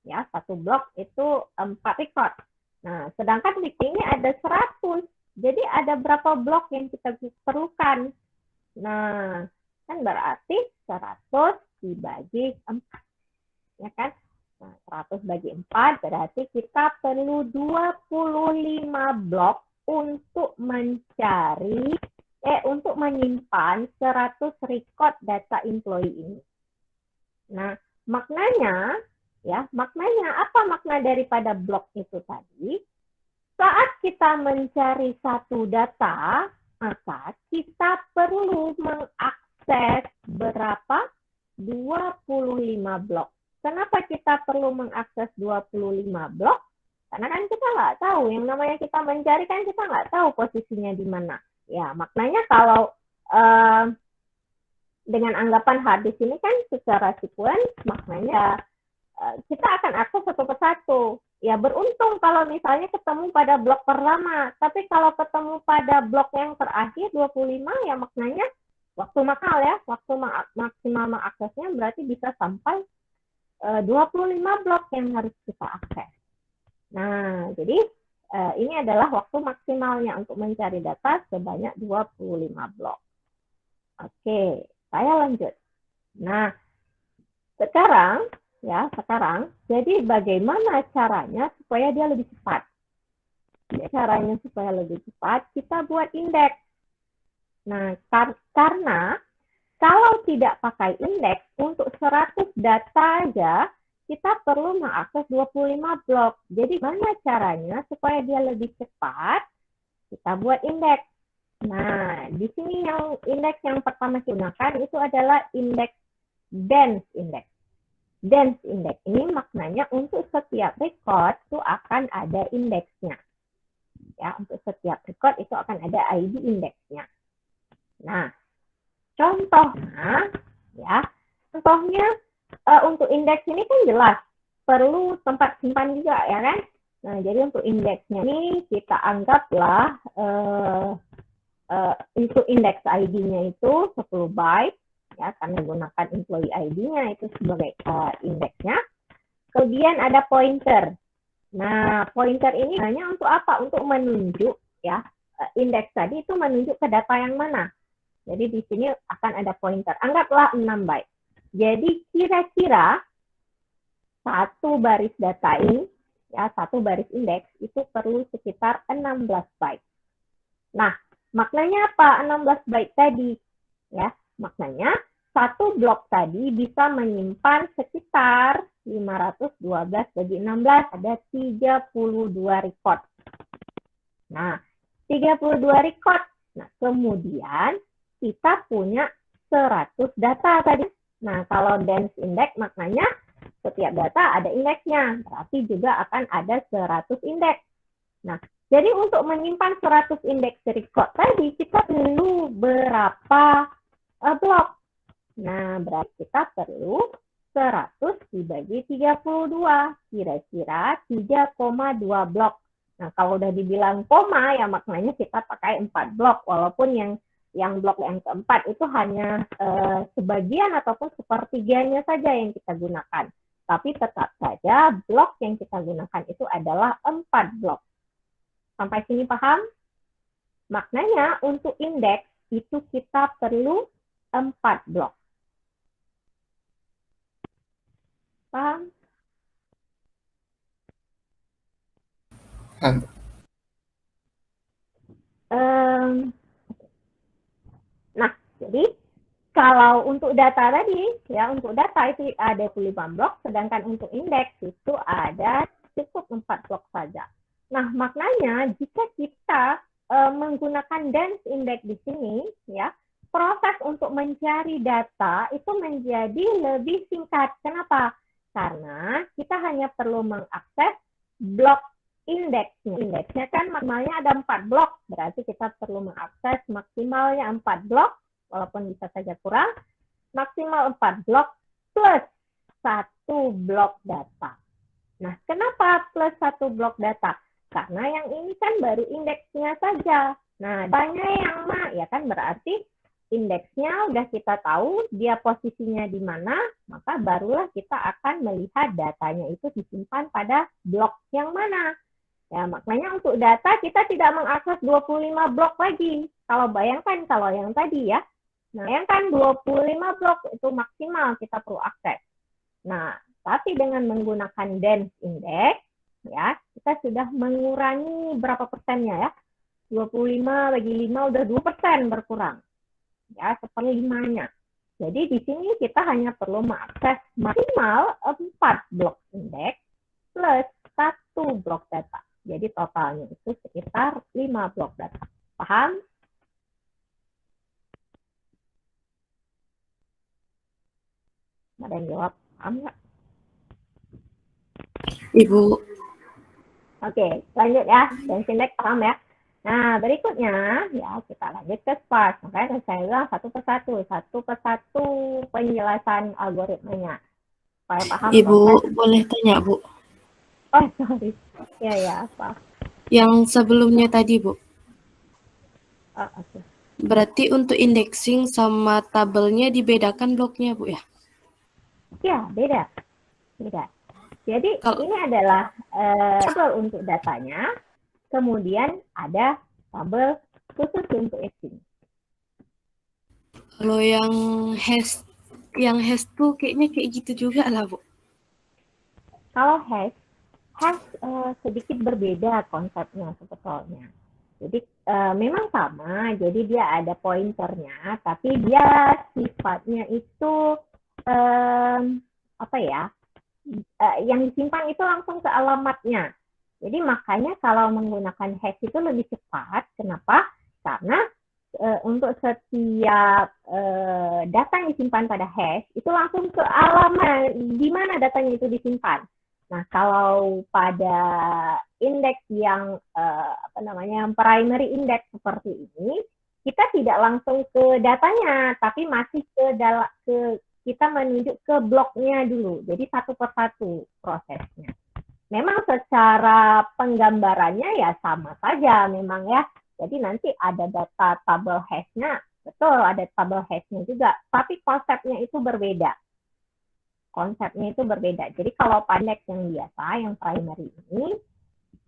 [SPEAKER 1] ya, satu blok itu 4 record. Nah, sedangkan di sini ada 100. Jadi ada berapa blok yang kita perlukan? Nah, kan berarti 100 dibagi 4. Ya kan? Nah, 100 bagi 4 berarti kita perlu 25 blok untuk untuk menyimpan 100 record data employee ini. Nah, maknanya apa makna daripada blok itu tadi? Saat kita mencari satu data, maka kita perlu mengakses berapa? 25 blok. Kenapa kita perlu mengakses 25 blok? Karena kan kita nggak tahu, yang namanya kita mencari kan kita nggak tahu posisinya di mana. Ya, maknanya kalau dengan anggapan hard disk ini kan secara sequence, maknanya kita akan akses satu persatu. Ya, beruntung kalau misalnya ketemu pada blok pertama, tapi kalau ketemu pada blok yang terakhir 25, ya maknanya waktu maksimal mengaksesnya berarti bisa sampai 25 blok yang harus kita akses. Nah, jadi ini adalah waktu maksimalnya untuk mencari data sebanyak 25 blok. Oke, saya lanjut. Nah, sekarang, jadi bagaimana caranya supaya dia lebih cepat? Caranya supaya lebih cepat, kita buat indeks. Nah, karena kalau tidak pakai indeks, untuk 100 data aja, kita perlu mengakses 25 blok. Jadi, mana caranya supaya dia lebih cepat? Kita buat indeks. Nah, di sini yang indeks yang pertama kita gunakan itu adalah indeks dense index. Dense index ini maknanya untuk setiap record itu akan ada indeksnya. Ya, untuk setiap record itu akan ada ID indeksnya. Nah, contohnya untuk indeks ini kan jelas perlu tempat simpan juga, ya kan? Nah, jadi untuk indeksnya ini kita anggaplah untuk indeks ID-nya itu 10 byte, ya, karena gunakan employee ID-nya itu sebagai indeksnya. Kemudian ada pointer. Nah, pointer ini hanya untuk apa? Untuk menunjuk, ya, indeks tadi itu menunjuk ke data yang mana. Jadi di sini akan ada pointer. Anggaplah 6 byte. Jadi kira-kira satu baris data ini, ya, satu baris indeks itu perlu sekitar 16 byte. Nah, maknanya apa 16 byte tadi? Ya, maknanya satu blok tadi bisa menyimpan sekitar 512 bagi 16, ada 32 record. Nah, 32 record. Nah, kemudian kita punya 100 data tadi. Nah, kalau dense index maknanya setiap data ada indeksnya, berarti juga akan ada 100 indeks. Nah, jadi untuk menyimpan 100 indeks record tadi, kita perlu berapa blok? Nah, berarti kita perlu 100 dibagi 32, kira-kira 3,2 blok. Nah, kalau udah dibilang koma, ya maknanya kita pakai 4 blok, walaupun yang blok yang keempat itu hanya sebagian ataupun sepertiganya saja yang kita gunakan. Tapi tetap saja blok yang kita gunakan itu adalah 4 blok. Sampai sini paham? Maknanya untuk indeks itu kita perlu 4 blok. Paham? Nah, jadi kalau untuk data tadi, ya untuk data itu ada 25 blok, sedangkan untuk indeks itu ada cukup 4 blok saja. Nah, maknanya jika kita menggunakan dense index di sini, ya proses untuk mencari data itu menjadi lebih singkat. Kenapa? Karena kita hanya perlu mengakses blok indeksnya. Indeksnya kan maksimalnya ada 4 blok, berarti kita perlu mengakses maksimalnya 4 blok, walaupun bisa saja kurang, maksimal 4 blok plus 1 blok data. Nah, kenapa plus 1 blok data? Karena yang ini kan baru indeksnya saja. Nah, datanya yang ya kan berarti indeksnya udah kita tahu dia posisinya di mana, maka barulah kita akan melihat datanya itu disimpan pada blok yang mana. Ya, maknanya untuk data kita tidak mengakses 25 blok lagi. Kalau bayangkan kalau yang tadi ya, nah yang kan 25 blok itu maksimal kita perlu akses. Nah, tapi dengan menggunakan dense index, ya kita sudah mengurangi berapa persennya ya? 25 bagi 5 udah 2% berkurang. Ya, 1/5-nya. Jadi di sini kita hanya perlu mengakses maksimal 4 blok indeks plus 1 blok data. Jadi totalnya itu sekitar 5 blok data. Paham? Ada yang jawab? Paham nggak?
[SPEAKER 4] Ibu.
[SPEAKER 1] Oke, lanjut ya. Dense index paham ya? Nah, berikutnya ya kita lanjut ke sparse. Makanya saya bilang satu persatu penjelasan algoritmanya. Supaya paham.
[SPEAKER 4] Ibu, boleh tanya, Bu?
[SPEAKER 1] Oh, sorry. Ya, apa?
[SPEAKER 4] Yang sebelumnya tadi, Bu.
[SPEAKER 1] Oh, oke.
[SPEAKER 4] Berarti untuk indexing sama tabelnya dibedakan bloknya, Bu ya?
[SPEAKER 1] Ya, beda. Jadi ini adalah tabel untuk datanya, kemudian ada tabel khusus untuk indexing.
[SPEAKER 4] Kalau yang hash tuh kayaknya kayak gitu juga lah, Bu.
[SPEAKER 1] Kalau hash sedikit berbeda konsepnya sebetulnya. Jadi memang sama, jadi dia ada pointernya, tapi dia sifatnya itu apa ya? Yang disimpan itu langsung ke alamatnya. Jadi makanya kalau menggunakan hash itu lebih cepat. Kenapa? Karena untuk setiap data yang disimpan pada hash itu langsung ke alamat di mana datanya itu disimpan. Nah, kalau pada indeks yang primary index seperti ini, kita tidak langsung ke datanya, tapi masih ke kita menuju ke bloknya dulu. Jadi satu persatu prosesnya. Memang secara penggambarannya ya sama saja memang ya. Jadi nanti ada data tabel hash-nya, betul ada tabel hash-nya juga, tapi konsepnya itu berbeda. Jadi kalau indeks yang biasa, yang primary ini,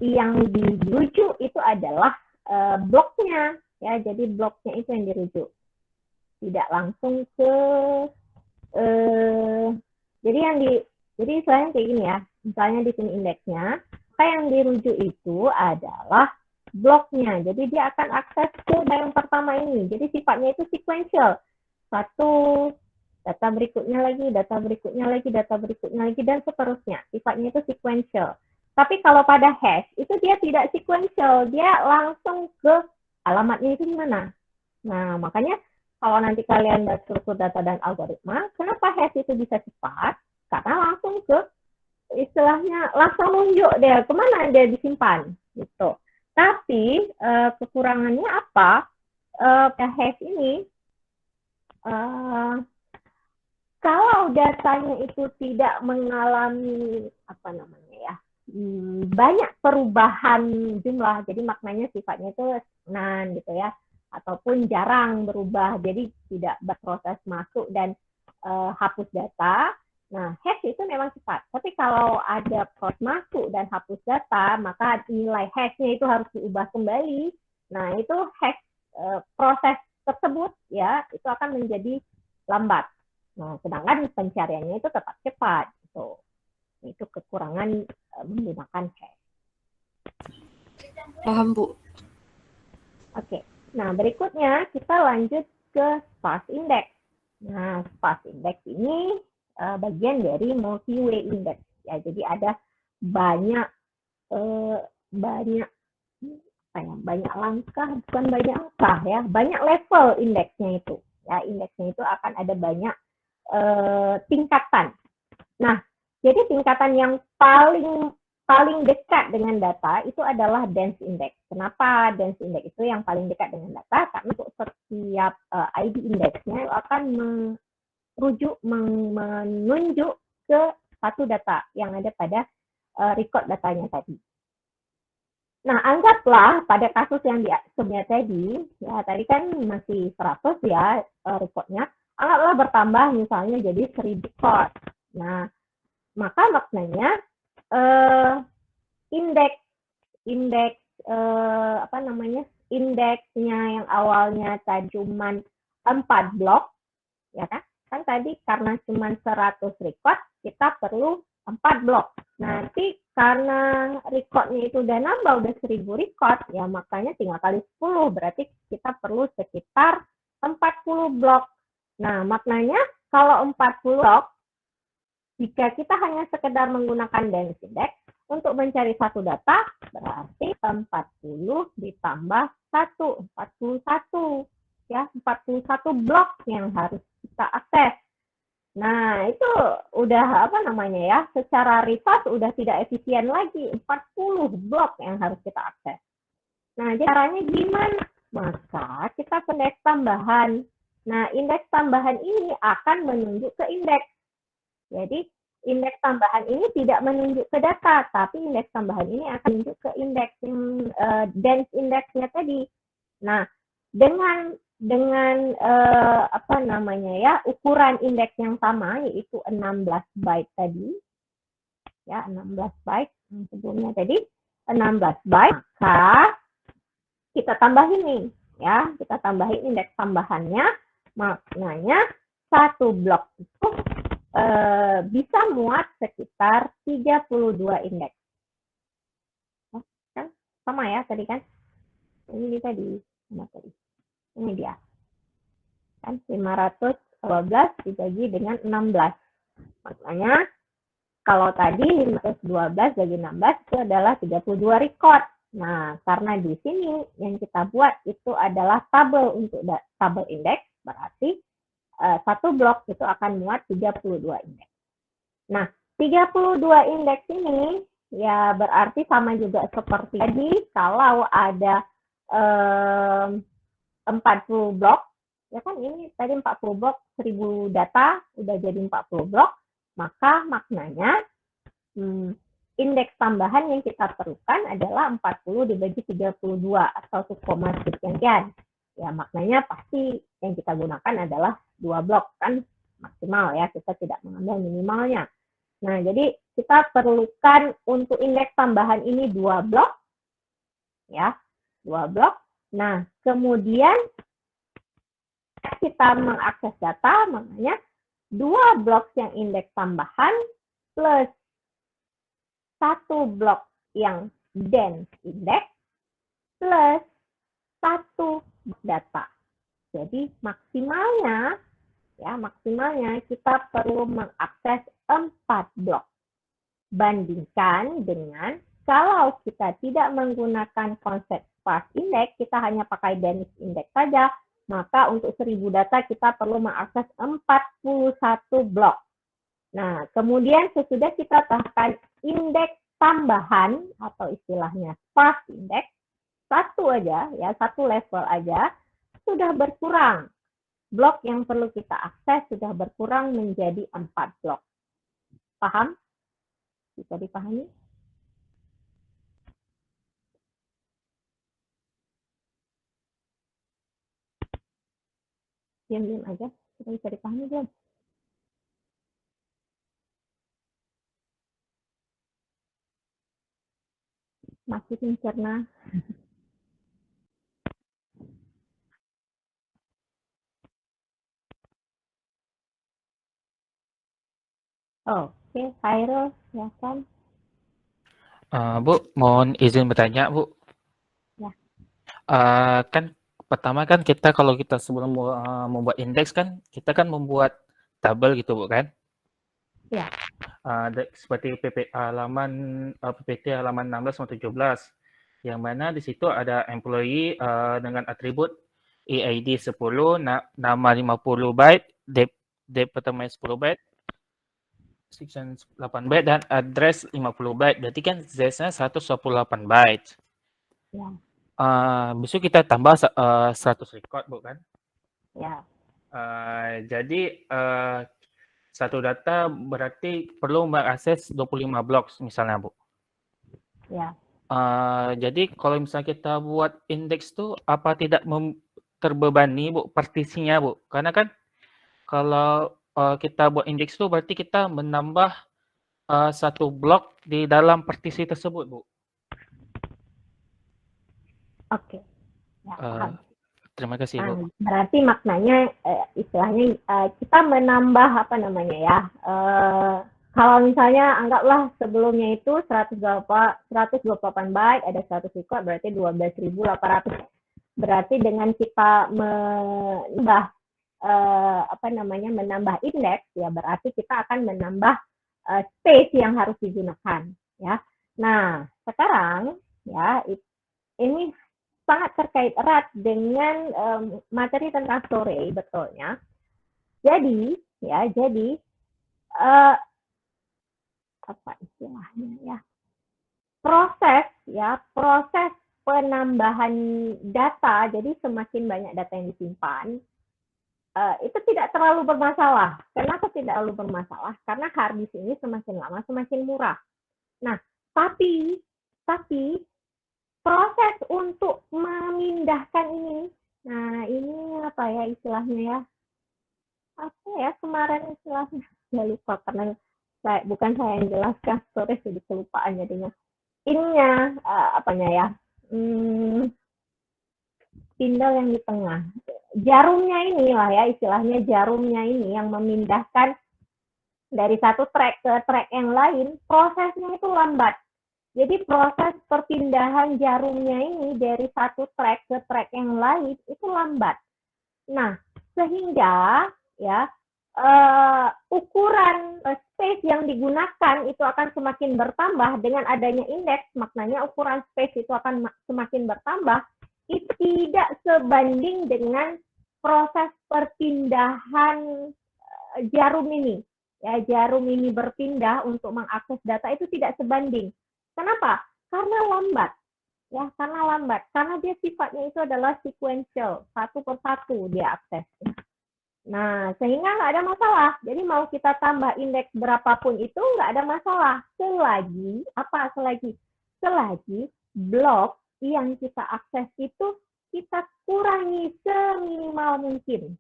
[SPEAKER 1] yang dirujuk itu adalah bloknya, ya. Jadi bloknya itu yang dirujuk, tidak langsung ke jadi istilahnya kayak gini ya. Misalnya di sini indeksnya, maka yang dirujuk itu adalah bloknya. Jadi dia akan akses ke yang pertama ini. Jadi sifatnya itu sequential. Satu data berikutnya lagi, dan seterusnya. Sifatnya itu sequential. Tapi kalau pada hash itu dia tidak sequential, dia langsung ke alamatnya itu di mana. Nah, makanya kalau nanti kalian lihat struktur data dan algoritma, kenapa hash itu bisa cepat? Karena langsung ke istilahnya langsung nunjuk deh kemana dia disimpan gitu. Tapi kekurangannya apa? Hash ini kalau datanya itu tidak mengalami apa namanya ya banyak perubahan jumlah, jadi maknanya sifatnya itu stagnan gitu ya, ataupun jarang berubah, jadi tidak berproses masuk dan hapus data. Nah, hash itu memang cepat. Tapi kalau ada proses masuk dan hapus data, maka nilai hashnya itu harus diubah kembali. Nah, itu hash proses tersebut ya itu akan menjadi lambat. Nah, sedangkan pencariannya itu tetap cepat. Gitu. Itu kekurangan menggunakan hash.
[SPEAKER 4] Paham, Bu.
[SPEAKER 1] Oke. Nah, berikutnya kita lanjut ke sparse index. Nah, sparse index ini bagian dari multi-way index. Ya, jadi ada banyak langkah, bukan banyak langkah ya, banyak level indeksnya itu. Ya, indeksnya itu akan ada banyak tingkatan. Nah, jadi tingkatan yang paling dekat dengan data itu adalah dense index. Kenapa dense index itu yang paling dekat dengan data? Karena untuk setiap ID indeksnya akan menunjuk ke satu data yang ada pada record datanya tadi. Nah, anggaplah pada kasus yang sebelumnya tadi, ya tadi kan masih 100 ya recordnya, anggaplah bertambah misalnya jadi 1000 record. Nah, maka maknanya indeksnya yang awalnya tadi cuma 4 blok, ya kan tadi karena cuma 100 record, kita perlu 4 blok. Nanti karena recordnya itu udah nambah, udah 1000 record, ya makanya tinggal kali 10, berarti kita perlu sekitar 40 blok. Nah, maknanya kalau 40 blok, jika kita hanya sekedar menggunakan dense index untuk mencari satu data, berarti 40 ditambah 1, 41. Ya, 41 blok yang harus kita akses. Nah, itu udah secara resource udah tidak efisien lagi, 40 blok yang harus kita akses. Nah, jadi caranya gimana? Maka kita indeks tambahan. Nah, indeks tambahan ini akan menunjuk ke indeks. Jadi, indeks tambahan ini tidak menunjuk ke data, tapi indeks tambahan ini akan menunjuk ke indeks dense indeksnya tadi. Nah, dengan ukuran indeks yang sama, yaitu 16 byte tadi, ya 16 byte sebelumnya tadi 16 byte, maka kita tambahin nih, ya kita tambahin indeks tambahannya, maknanya satu blok itu bisa muat sekitar 32 indeks. Kan sama ya tadi kan? Ini tadi sama tadi. Ini dia. Kan 512 dibagi dengan 16. Maknanya kalau tadi 512 bagi 16 itu adalah 32 record. Nah, karena di sini yang kita buat itu adalah tabel untuk tabel indeks, berarti satu blok itu akan muat 32 indeks. Nah, 32 indeks ini ya berarti sama juga seperti tadi, kalau ada 40 blok, ya kan ini tadi 40 blok, 1000 data, udah jadi 40 blok, maka maknanya indeks tambahan yang kita perlukan adalah 40 dibagi 32 atau 1, sekian. Ya, maknanya pasti yang kita gunakan adalah 2 blok, kan maksimal ya, kita tidak mengambil minimalnya. Nah, jadi kita perlukan untuk indeks tambahan ini 2 blok, ya, 2 blok. Nah, kemudian kita mengakses data, makanya 2 blok yang indeks tambahan plus 1 blok yang dense index plus 1 data. Jadi maksimalnya kita perlu mengakses 4 blok. Bandingkan dengan kalau kita tidak menggunakan konsep sparse index, kita hanya pakai Dense index saja, maka untuk 1000 data kita perlu mengakses 41 blok. Nah, kemudian sesudah kita tambahkan indeks tambahan atau istilahnya sparse index, satu aja, ya, satu level aja, sudah berkurang. Blok yang perlu kita akses sudah berkurang menjadi 4 blok. Paham? Bisa dipahami? Diam-diam aja, sudah bisa dipahami belum? Masih mencerna. Oke, Khairul, silakan.
[SPEAKER 5] Bu, mohon izin bertanya, Bu.
[SPEAKER 1] Ya.
[SPEAKER 5] Kan pertama kan kita kalau kita sebelum membuat indeks kan kita kan membuat tabel gitu, Bu, kan?
[SPEAKER 1] Ya.
[SPEAKER 5] Seperti PPT halaman 16 atau 17, yang mana di situ ada employee dengan atribut EID 10, nama 50 byte, date pertama 10 byte, section 8 byte, dan address 50 byte. Berarti kan Z-nya 128 byte.
[SPEAKER 1] Ya.
[SPEAKER 5] Besok kita tambah 100 record, Bu, kan?
[SPEAKER 1] Ya.
[SPEAKER 5] Jadi satu data berarti perlu mengakses 25 blok misalnya, Bu.
[SPEAKER 1] Ya.
[SPEAKER 5] Jadi kalau misalnya kita buat indeks tuh apa tidak terbebani, Bu, partisinya, Bu? Karena kan kalau kita buat indeks tuh berarti kita menambah satu blok di dalam partisi tersebut, Bu.
[SPEAKER 1] Oke. Ya, paham.
[SPEAKER 5] Terima kasih, Bu.
[SPEAKER 1] Berarti maknanya istilahnya kita menambah apa namanya ya? Kalau misalnya anggaplah sebelumnya itu 128 byte, ada 100 record, berarti 12.800. Berarti dengan kita menambah menambah indeks, ya berarti kita akan menambah space yang harus digunakan, ya. Nah, sekarang ya ini sangat terkait erat dengan materi tentang storage, betulnya. Jadi apa istilahnya ya? Proses penambahan data. Jadi semakin banyak data yang disimpan, itu tidak terlalu bermasalah. Kenapa tidak terlalu bermasalah? Karena hard disk ini semakin lama semakin murah. Nah, tapi proses untuk memindahkan ini, nah ini apa ya istilahnya ya? Apa ya kemarin istilahnya? Saya lupa karena bukan saya yang jelaskan, storage jadi kelupaan jadinya. Ininya apanya ya? Spindle yang di tengah. Jarumnya inilah ya istilahnya, jarumnya ini yang memindahkan dari satu track ke track yang lain, prosesnya itu lambat. Jadi proses perpindahan jarumnya ini dari satu track ke track yang lain itu lambat. Nah, sehingga ya ukuran space yang digunakan itu akan semakin bertambah dengan adanya indeks, maknanya ukuran space itu akan semakin bertambah. Itu tidak sebanding dengan proses perpindahan jarum ini. Ya, jarum ini berpindah untuk mengakses data itu tidak sebanding. Kenapa? Karena lambat. Ya, karena dia sifatnya itu adalah sequential, satu persatu dia aksesnya. Nah, sehingga nggak ada masalah. Jadi mau kita tambah indeks berapapun itu nggak ada masalah. Selagi blok yang kita akses itu kita kurangi seminimal mungkin.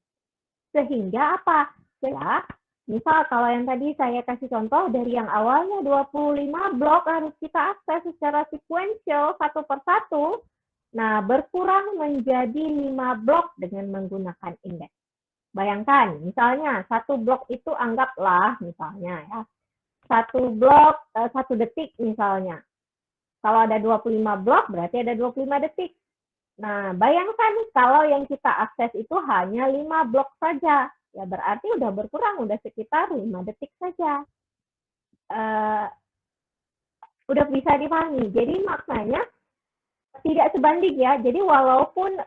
[SPEAKER 1] Sehingga apa? Ya, misal kalau yang tadi saya kasih contoh dari yang awalnya 25 blok harus kita akses secara sequential satu persatu. Nah, berkurang menjadi 5 blok dengan menggunakan indeks. Bayangkan, misalnya satu blok itu anggaplah misalnya ya. Satu blok 1 detik misalnya. Kalau ada 25 blok berarti ada 25 detik. Nah, bayangkan kalau yang kita akses itu hanya 5 blok saja. Ya berarti udah berkurang, udah sekitar 5 detik saja. Udah bisa dipahami. Jadi maknanya tidak sebanding ya. Jadi walaupun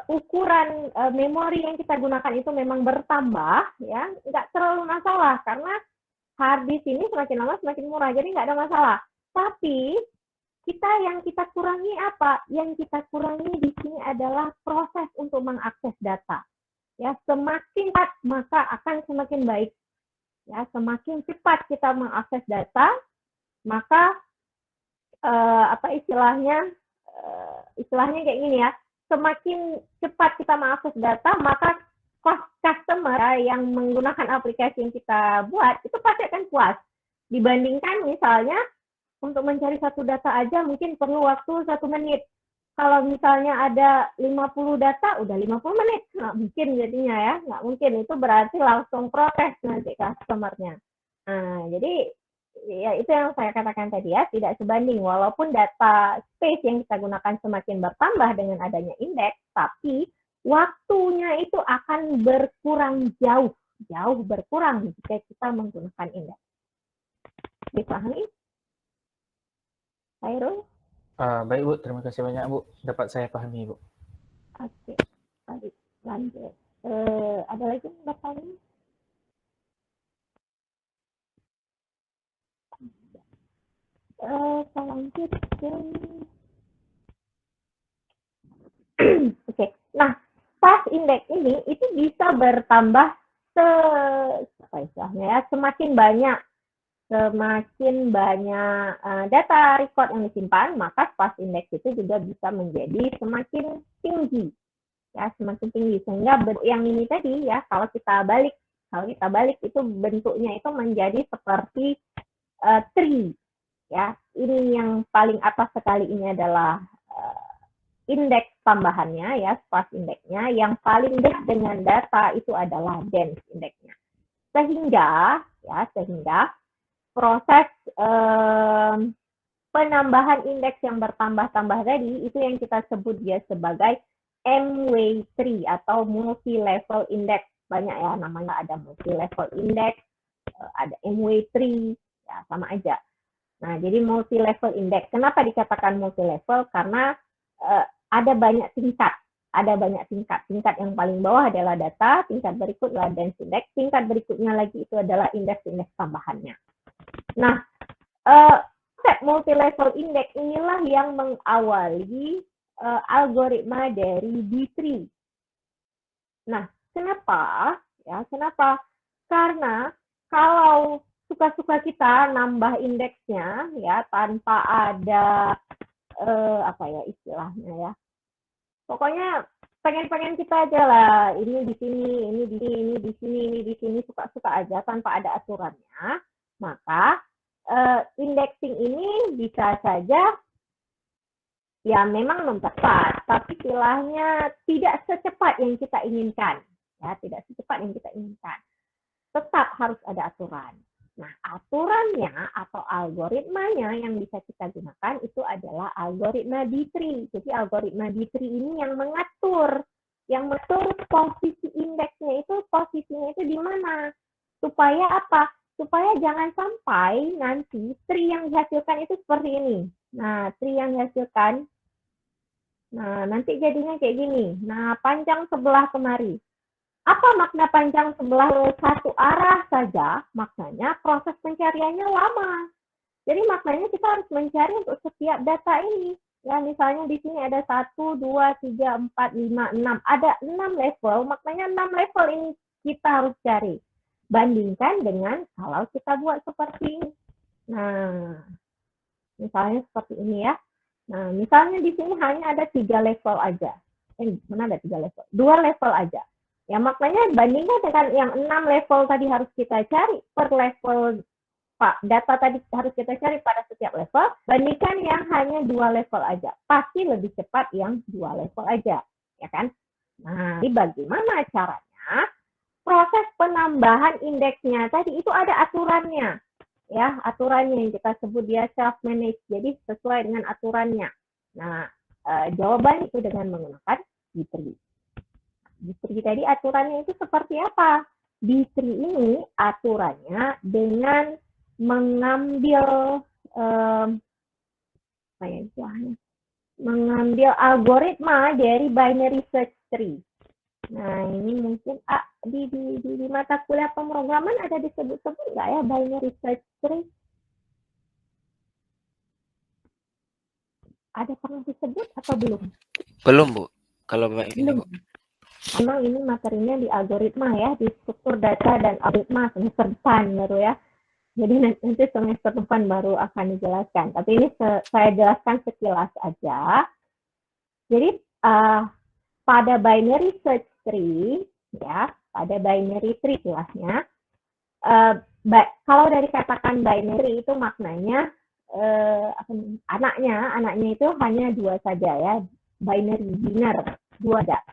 [SPEAKER 1] ukuran memori yang kita gunakan itu memang bertambah, ya nggak terlalu masalah karena hard disk ini semakin lama semakin murah, jadi nggak ada masalah. Tapi yang kita kurangi apa? Yang kita kurangi di sini adalah proses untuk mengakses data. Ya, semakin cepat maka akan semakin baik. Ya, semakin cepat kita mengakses data, maka istilahnya kayak gini ya. Semakin cepat kita mengakses data, maka customer yang menggunakan aplikasi yang kita buat itu pasti akan puas. Dibandingkan misalnya untuk mencari satu data aja mungkin perlu waktu 1 menit. Kalau misalnya ada 50 data, udah 50 menit. Nggak mungkin jadinya ya. Nggak mungkin. Itu berarti langsung protes nanti customer-nya. Nah, jadi ya itu yang saya katakan tadi ya, tidak sebanding. Walaupun data space yang kita gunakan semakin bertambah dengan adanya indeks, tapi waktunya itu akan berkurang jauh berkurang jika kita menggunakan indeks. Dipahami? Khairul?
[SPEAKER 5] Baik Bu, terima kasih banyak Bu. Dapat saya pahami Bu.
[SPEAKER 1] Oke, lanjut. Ada lagi yang bertanya? Lanjut ke... Oke, nah sparse index ini itu bisa bertambah semakin banyak data record yang disimpan, maka sparse index itu juga bisa menjadi semakin tinggi, ya semakin tinggi sehingga yang ini tadi ya kalau kita balik itu bentuknya itu menjadi seperti tree, ya ini yang paling atas sekali ini adalah indeks tambahannya ya sparse indexnya, yang paling dekat dengan data itu adalah dense indexnya, sehingga proses penambahan indeks yang bertambah-tambah tadi itu yang kita sebut dia sebagai MW3 atau multi level index. Banyak ya namanya, ada multi level index, ada MW3, ya sama aja. Nah, jadi multi level index. Kenapa dikatakan multi level? Karena ada banyak tingkat. Tingkat yang paling bawah adalah data, tingkat berikut adalah dense index, tingkat berikutnya lagi itu adalah indeks-indeks tambahannya. Nah, konsep multi-level index inilah yang mengawali algoritma dari B3. Nah, kenapa? Karena kalau suka-suka kita nambah indeksnya ya tanpa ada istilahnya ya. Pokoknya pengen kita aja lah, ini di sini, ini di sini, suka-suka aja tanpa ada aturannya. Maka indexing ini bisa saja ya memang mempercepat, tapi istilahnya tidak secepat yang kita inginkan. Ya, tidak secepat yang kita inginkan. Tetap harus ada aturan. Nah, aturannya atau algoritmanya yang bisa kita gunakan itu adalah algoritma B3. Jadi algoritma B3 ini yang mengatur posisi indeksnya itu, posisinya itu di mana. Supaya apa? Supaya jangan sampai nanti tree yang dihasilkan itu seperti ini. Nah, tree yang dihasilkan, nah nanti jadinya kayak gini. Nah, panjang sebelah kemari. Apa makna panjang sebelah satu arah saja? Maknanya proses pencariannya lama. Jadi maknanya kita harus mencari untuk setiap data ini. Ya, misalnya di sini ada 1, 2, 3, 4, 5, 6. Ada 6 level, maknanya 6 level ini kita harus cari. Bandingkan dengan kalau kita buat seperti ini. Nah, misalnya seperti ini ya. Nah, misalnya di sini hanya ada 3 level aja. Mana ada 3 level? 2 level aja. Ya, maknanya bandingkan dengan yang 6 level tadi harus kita cari per level, data tadi harus kita cari pada setiap level, bandingkan yang hanya 2 level aja. Pasti lebih cepat yang 2 level aja. Ya kan? Nah, ini bagaimana caranya? Proses penambahan indeksnya tadi itu ada aturannya, ya aturannya yang kita sebut dia self manage, jadi sesuai dengan aturannya. Nah, jawaban itu dengan menggunakan B3. B3 tadi aturannya itu seperti apa? B3 ini aturannya dengan mengambil apa ya istilahnya, mengambil algoritma dari binary search tree. Nah, ini mungkin di mata kuliah pemrograman ada disebut-sebut nggak ya binary search tree? Ada pernah disebut atau belum?
[SPEAKER 2] Belum, Bu. Kalau ini,
[SPEAKER 1] Belum.
[SPEAKER 2] Bu.
[SPEAKER 1] Memang ini materinya di algoritma ya, di struktur data dan algoritma semester depan baru ya. Jadi nanti semester depan baru akan dijelaskan. Tapi ini saya jelaskan sekilas aja. Jadi pada binary search tree, ya, pada binary tree jelasnya, kalau dari katakan binary itu maknanya anaknya itu hanya dua saja ya, binary, biner, dua ada.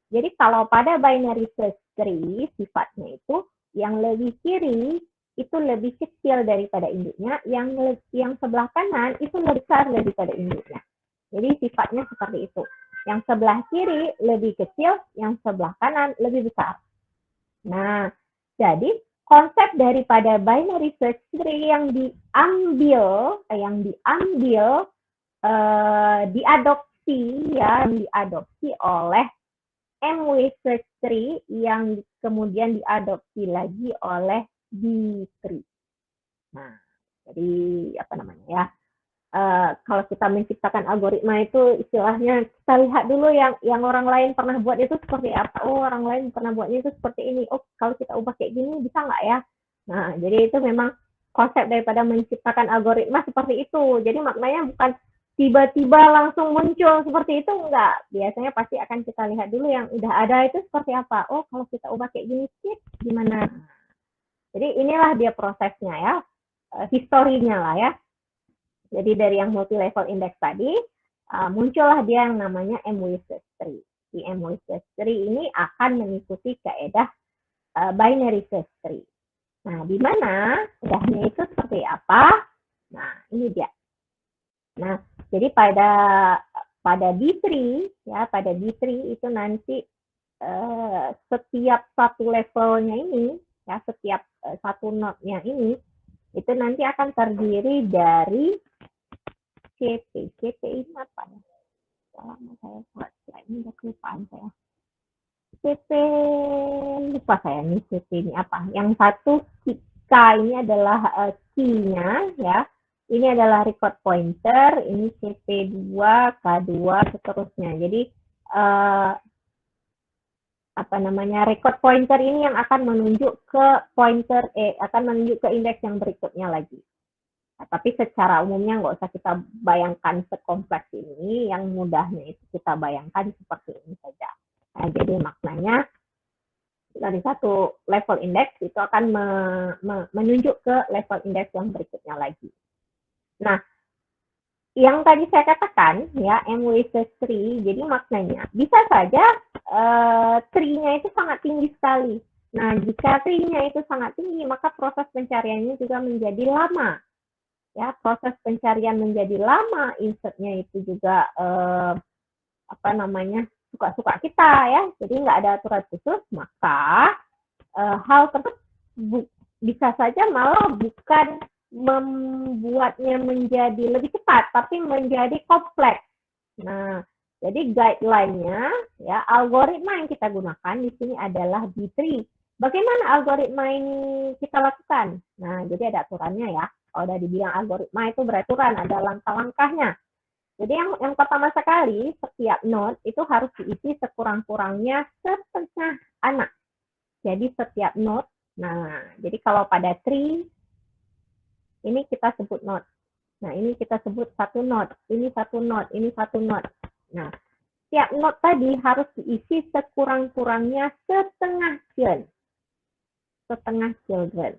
[SPEAKER 1] Jadi kalau pada binary search tree sifatnya itu yang lebih kiri itu lebih kecil daripada induknya, yang sebelah kanan itu lebih besar daripada induknya. Jadi sifatnya seperti itu. Yang sebelah kiri lebih kecil, yang sebelah kanan lebih besar. Nah, jadi konsep daripada binary search tree yang diadopsi oleh MW search tree yang kemudian diadopsi lagi oleh B-tree. Nah, jadi apa namanya ya? Kalau kita menciptakan algoritma itu istilahnya kita lihat dulu yang orang lain pernah buat itu seperti apa. Oh, orang lain pernah buatnya itu seperti ini. Oh, kalau kita ubah kayak gini bisa nggak ya? Nah, jadi itu memang konsep daripada menciptakan algoritma seperti itu. Jadi maknanya bukan tiba-tiba langsung muncul seperti itu, enggak. Biasanya pasti akan kita lihat dulu yang udah ada itu seperti apa. Oh, kalau kita ubah kayak gini sih gimana? Jadi inilah dia prosesnya ya, historinya lah ya. Jadi dari yang multi level index tadi, muncullah dia yang namanya MW search tree. Di MW search tree ini akan mengikuti kaidah binary search tree. Nah, di mana kaidahnya itu seperti apa? Nah, ini dia. Nah, jadi pada B-tree ya, pada B-tree itu nanti setiap satu levelnya ini ya, setiap satu node-nya ini itu nanti akan terdiri dari CP. CP ini apa ya? Lama saya buat ini udah kelupaan saya. CP lupa saya nih CP ini apa. Yang satu K ini adalah key-nya ya. Ini adalah record pointer, ini CP2, K2, seterusnya. Jadi record pointer ini yang akan menunjuk ke akan menunjuk ke indeks yang berikutnya lagi. Nah, tapi secara umumnya nggak usah kita bayangkan sekompleks ini, yang mudahnya itu kita bayangkan seperti ini saja. Nah, jadi maknanya dari satu level indeks itu akan menunjuk ke level indeks yang berikutnya lagi. Nah, yang tadi saya katakan ya, MW search tree, jadi maknanya bisa saja tree-nya itu sangat tinggi sekali. Nah, jika tree-nya itu sangat tinggi, maka proses pencariannya juga menjadi lama. Ya, proses pencarian menjadi lama, insert-nya itu juga suka-suka kita ya. Jadi nggak ada aturan khusus, maka hal tersebut bisa saja malah bukan membuatnya menjadi lebih cepat, tapi menjadi kompleks. Nah, jadi guideline-nya ya, algoritma yang kita gunakan di sini adalah B-tree. Bagaimana algoritma ini kita lakukan? Nah, jadi ada aturannya ya. Kalau udah dibilang algoritma itu beraturan, ada langkah-langkahnya. Jadi yang pertama sekali, setiap node itu harus diisi sekurang-kurangnya setengah anak. Jadi setiap node, nah, jadi kalau pada tree, ini kita sebut node. Nah, ini kita sebut satu node, ini satu node, ini satu node. Nah, setiap node tadi harus diisi sekurang-kurangnya setengah children.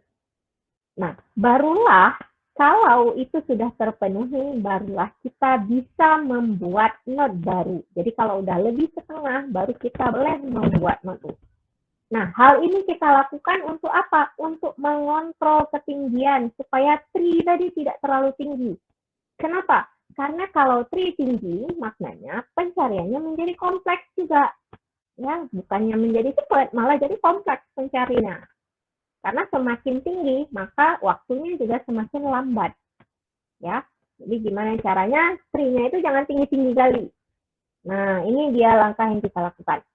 [SPEAKER 1] Nah, barulah kalau itu sudah terpenuhi, barulah kita bisa membuat node baru. Jadi kalau udah lebih setengah, baru kita boleh membuat node. Nah, hal ini kita lakukan untuk apa? Untuk mengontrol ketinggian supaya tree tadi tidak terlalu tinggi. Kenapa? Karena kalau tree tinggi, maknanya pencariannya menjadi kompleks juga. Ya, bukannya menjadi cepat, malah jadi kompleks pencariannya. Karena semakin tinggi, maka waktunya juga semakin lambat. Ya, Jadi gimana caranya tree-nya itu jangan tinggi-tinggi kali. Nah, ini dia langkah yang kita lakukan.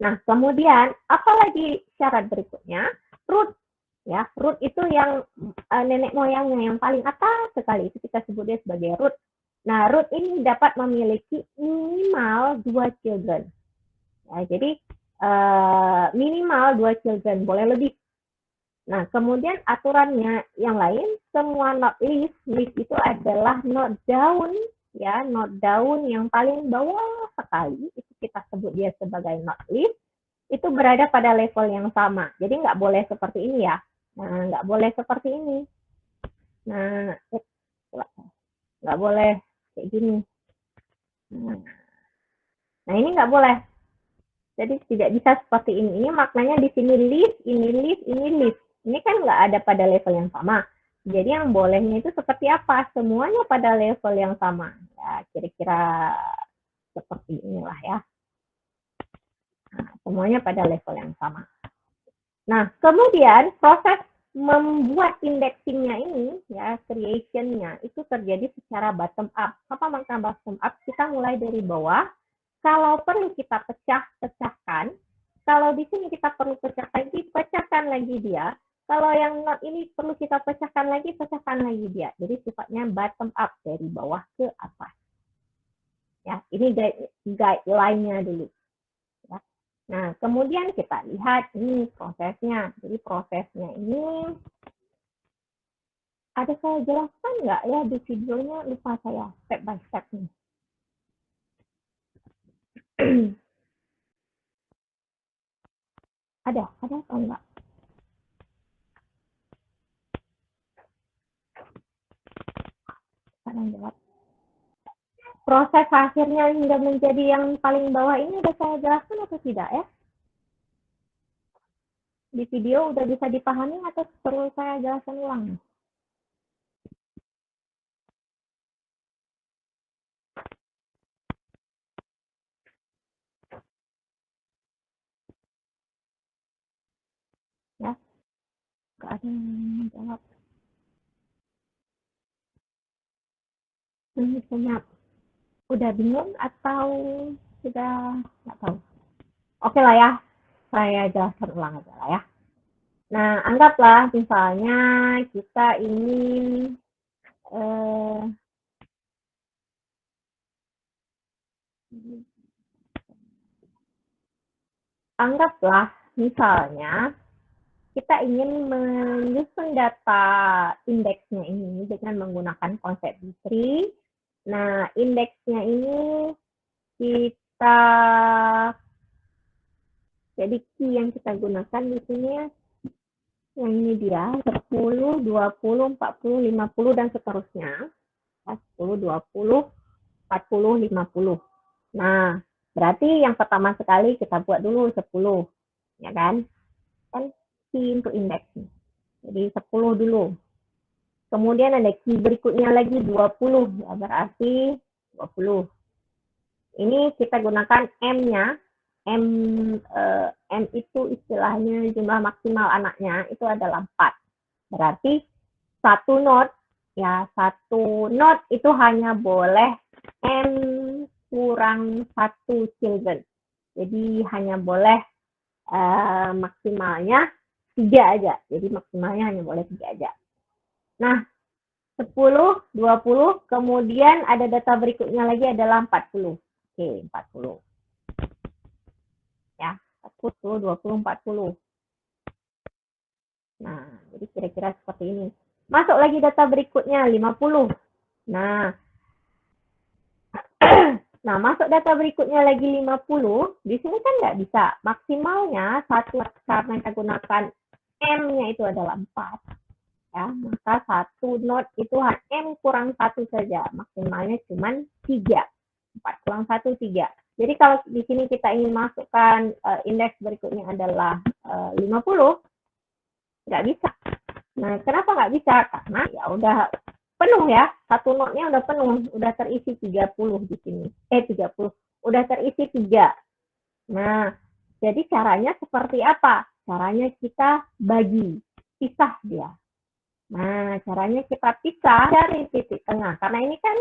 [SPEAKER 1] Nah, kemudian apalagi syarat berikutnya? Root. Ya, root itu yang nenek moyangnya yang paling atas sekali. Itu kita sebut dia sebagai root. Nah, root ini dapat memiliki minimal 2 children. Ya, jadi minimal 2 children, boleh lebih. Nah, kemudian aturannya yang lain, semua not leaf itu adalah not down, ya, not down yang paling bawah sekali, itu kita sebut dia sebagai not leaf, itu berada pada level yang sama. Jadi nggak boleh seperti ini ya. Nah, nggak boleh seperti ini. Nah, nggak boleh kayak gini. Nah, ini nggak boleh. Jadi tidak bisa seperti ini. Ini maknanya di sini leaf, ini leaf, ini leaf. Ini kan nggak ada pada level yang sama. Jadi yang bolehnya itu seperti apa? Semuanya pada level yang sama. Ya, kira-kira seperti inilah ya. Nah, semuanya pada level yang sama. Nah, kemudian proses membuat indexingnya ini, ya, creationnya itu terjadi secara bottom up. Apa makna bottom up? Kita mulai dari bawah. Kalau perlu kita pecahkan. Kalau di sini kita perlu pecahkan lagi dia. Kalau yang not ini perlu kita pecahkan lagi dia. Jadi sifatnya bottom up, dari bawah ke atas. Ya, ini guideline-nya dulu. Ya. Nah, kemudian kita lihat ini prosesnya. Jadi prosesnya ini ada saya jelaskan nggak ya di videonya? Lupa saya step by step nih. Ada atau enggak? Jawab. Proses akhirnya hingga menjadi yang paling bawah ini udah saya jelaskan atau tidak ya? Di video udah bisa dipahami atau perlu saya jelaskan ulang? Ya, nggak ada yang jawab. Senyap. Udah bingung atau sudah nggak tahu? Oke lah ya, saya jelaskan ulang aja lah ya. Nah, anggaplah misalnya kita ingin anggaplah misalnya kita ingin menyusun data indeksnya ini dengan menggunakan konsep B3. Nah, indeksnya ini kita, jadi key yang kita gunakan di sini ya, yang ini dia 10, 20, 40, 50 dan seterusnya. 10, 20, 40, 50. Nah, berarti yang pertama sekali kita buat dulu 10, ya kan? Kan key untuk indeks. Jadi 10 dulu. Kemudian ada key berikutnya lagi 20, ya berarti 20. Ini kita gunakan M-nya. M itu istilahnya jumlah maksimal anaknya itu adalah 4. Berarti satu node, ya satu node itu hanya boleh M kurang 1 children. Jadi hanya boleh maksimalnya 3 aja. Jadi maksimalnya hanya boleh 3 aja. Nah, 10, 20, kemudian ada data berikutnya lagi adalah 40. Oke, 40. Ya, 10, 20, 40. Nah, jadi kira-kira seperti ini. Masuk lagi data berikutnya, 50. Nah, nah, masuk data berikutnya lagi 50. Di sini kan nggak bisa. Maksimalnya satu, karena kita gunakan M-nya itu adalah 4. Ya, maka satu node itu M kurang 1 saja. Maksimalnya cuma 3. 4 kurang 1, 3. Jadi kalau di sini kita ingin masukkan indeks berikutnya adalah 50, nggak bisa. Nah, kenapa nggak bisa? Karena ya udah penuh ya, satu node-nya udah penuh, udah terisi 30 di sini. 30, udah terisi 3. Nah, jadi caranya seperti apa? Caranya kita bagi, pisah dia. Nah, caranya kita pisah dari titik tengah. Karena ini kan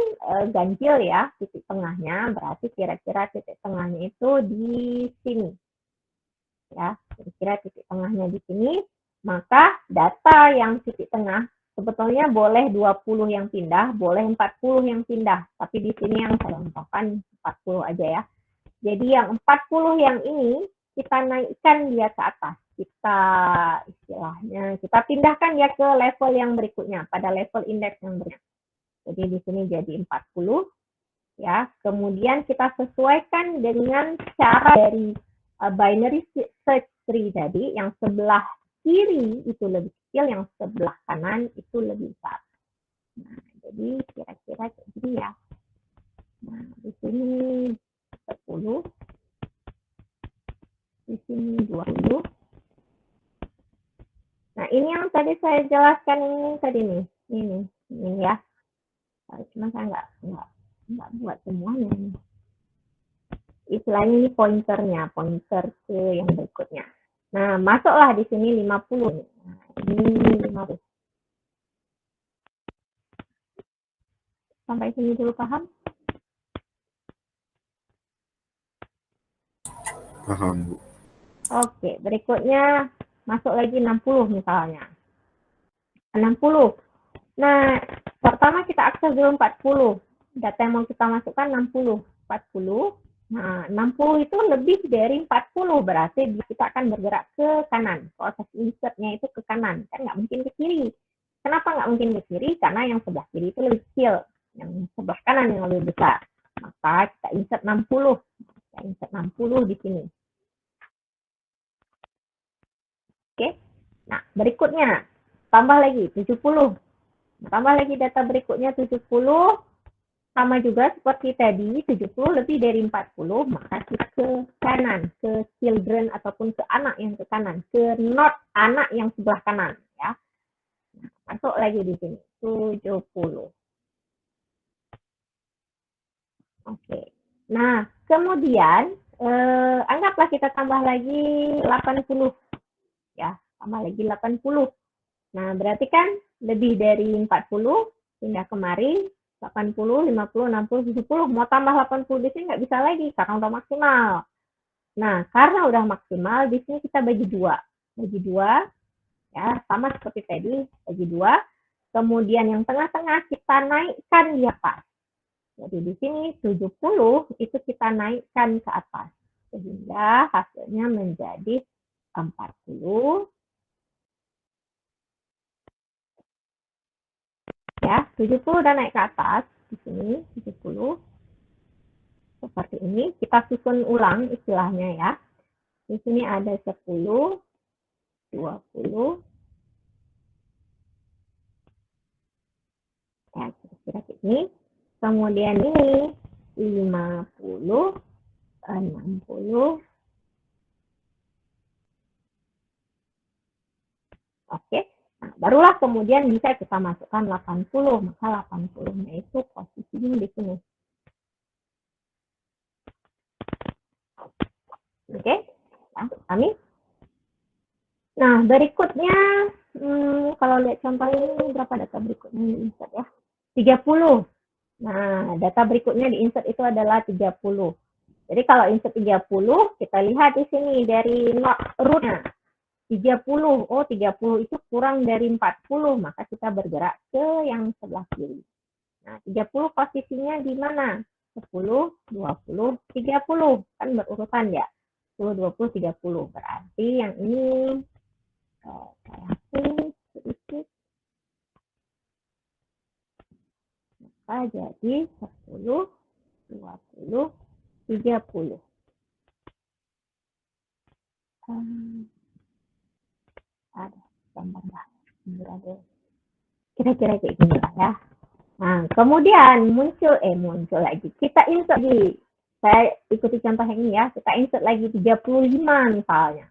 [SPEAKER 1] ganjil ya, titik tengahnya. Berarti kira-kira titik tengahnya itu di sini. Ya, kira-kira titik tengahnya di sini. Maka data yang titik tengah, sebetulnya boleh 20 yang pindah, boleh 40 yang pindah. Tapi di sini yang saya contohkan 40 aja ya. Jadi yang 40 yang ini, kita naikkan dia ke atas. Kita istilahnya kita pindahkan ya ke level yang berikutnya, pada level indeks yang berikutnya. Jadi di sini jadi 40 ya. Kemudian kita sesuaikan dengan cara dari binary search tree tadi, yang sebelah kiri itu lebih kecil, yang sebelah kanan itu lebih besar. Nah, jadi kira-kira kayak gini ya. Nah, di sini 10, di sini 20. Nah, ini yang tadi saya jelaskan ini tadi nih. Ini ya. Cuma saya nggak buat semuanya nih. Istilahnya ini pointernya, pointer ke yang berikutnya. Nah, masuklah di sini 50 nih. Nah, ini 50. Sampai sini dulu paham?
[SPEAKER 6] Paham, Bu.
[SPEAKER 1] Oke, berikutnya masuk lagi 60 misalnya. 60. Nah, pertama kita akses dulu 40. Data yang mau kita masukkan 60. 40. Nah, 60 itu lebih dari 40. Berarti kita akan bergerak ke kanan. Proses insertnya itu ke kanan. Kan nggak mungkin ke kiri. Kenapa nggak mungkin ke kiri? Karena yang sebelah kiri itu lebih kecil. Yang sebelah kanan yang lebih besar. Maka kita insert 60. Kita insert 60 di sini. Oke. Nah, berikutnya tambah lagi 70. Tambah lagi data berikutnya 70. Sama juga seperti tadi, 70 lebih dari 40, maka kita ke kanan, ke children ataupun ke anak yang ke kanan, ke not anak yang sebelah kanan ya. Nah, masuk lagi di sini 70. Oke. Nah, kemudian anggaplah kita tambah lagi 80 ya, tambah lagi 80. Nah, berarti kan lebih dari 40 pindah kemari 80, 50, 60, 70. Mau tambah 80 di sini nggak bisa lagi karena udah maksimal. Nah, karena udah maksimal di sini kita bagi dua. Bagi dua ya, sama seperti tadi, bagi dua. Kemudian yang tengah-tengah kita naikkan di atas. Jadi di sini 70 itu kita naikkan ke atas sehingga hasilnya menjadi 40. Ya, 70 udah naik ke atas di sini 70. Seperti ini, kita susun ulang istilahnya ya. Di sini ada 10, 20. Ya, kira-kira ini. Kemudian ini 50, 60. Oke. Nah, barulah kemudian bisa kita masukkan 80. Maka 80-nya itu posisinya di sini. Oke. Nah, kami. Nah, berikutnya, kalau lihat contoh ini, berapa data berikutnya di insert ya? 30. Nah, data berikutnya di insert itu adalah 30. Jadi kalau insert 30, kita lihat di sini dari not root-nya. 30, oh 30 itu kurang dari 40, maka kita bergerak ke yang sebelah kiri. Nah, 30 posisinya di mana? 10, 20, 30. Kan berurutan ya. 10, 20, 30. Berarti yang ini, saya hapus sedikit. Maka jadi 10, 20, 30. Ada gambar dah. Kira-kira kayak gini lah ya. Nah, kemudian muncul lagi. Kita insert lagi. Saya ikuti contoh yang ini ya. Kita insert lagi 35 misalnya.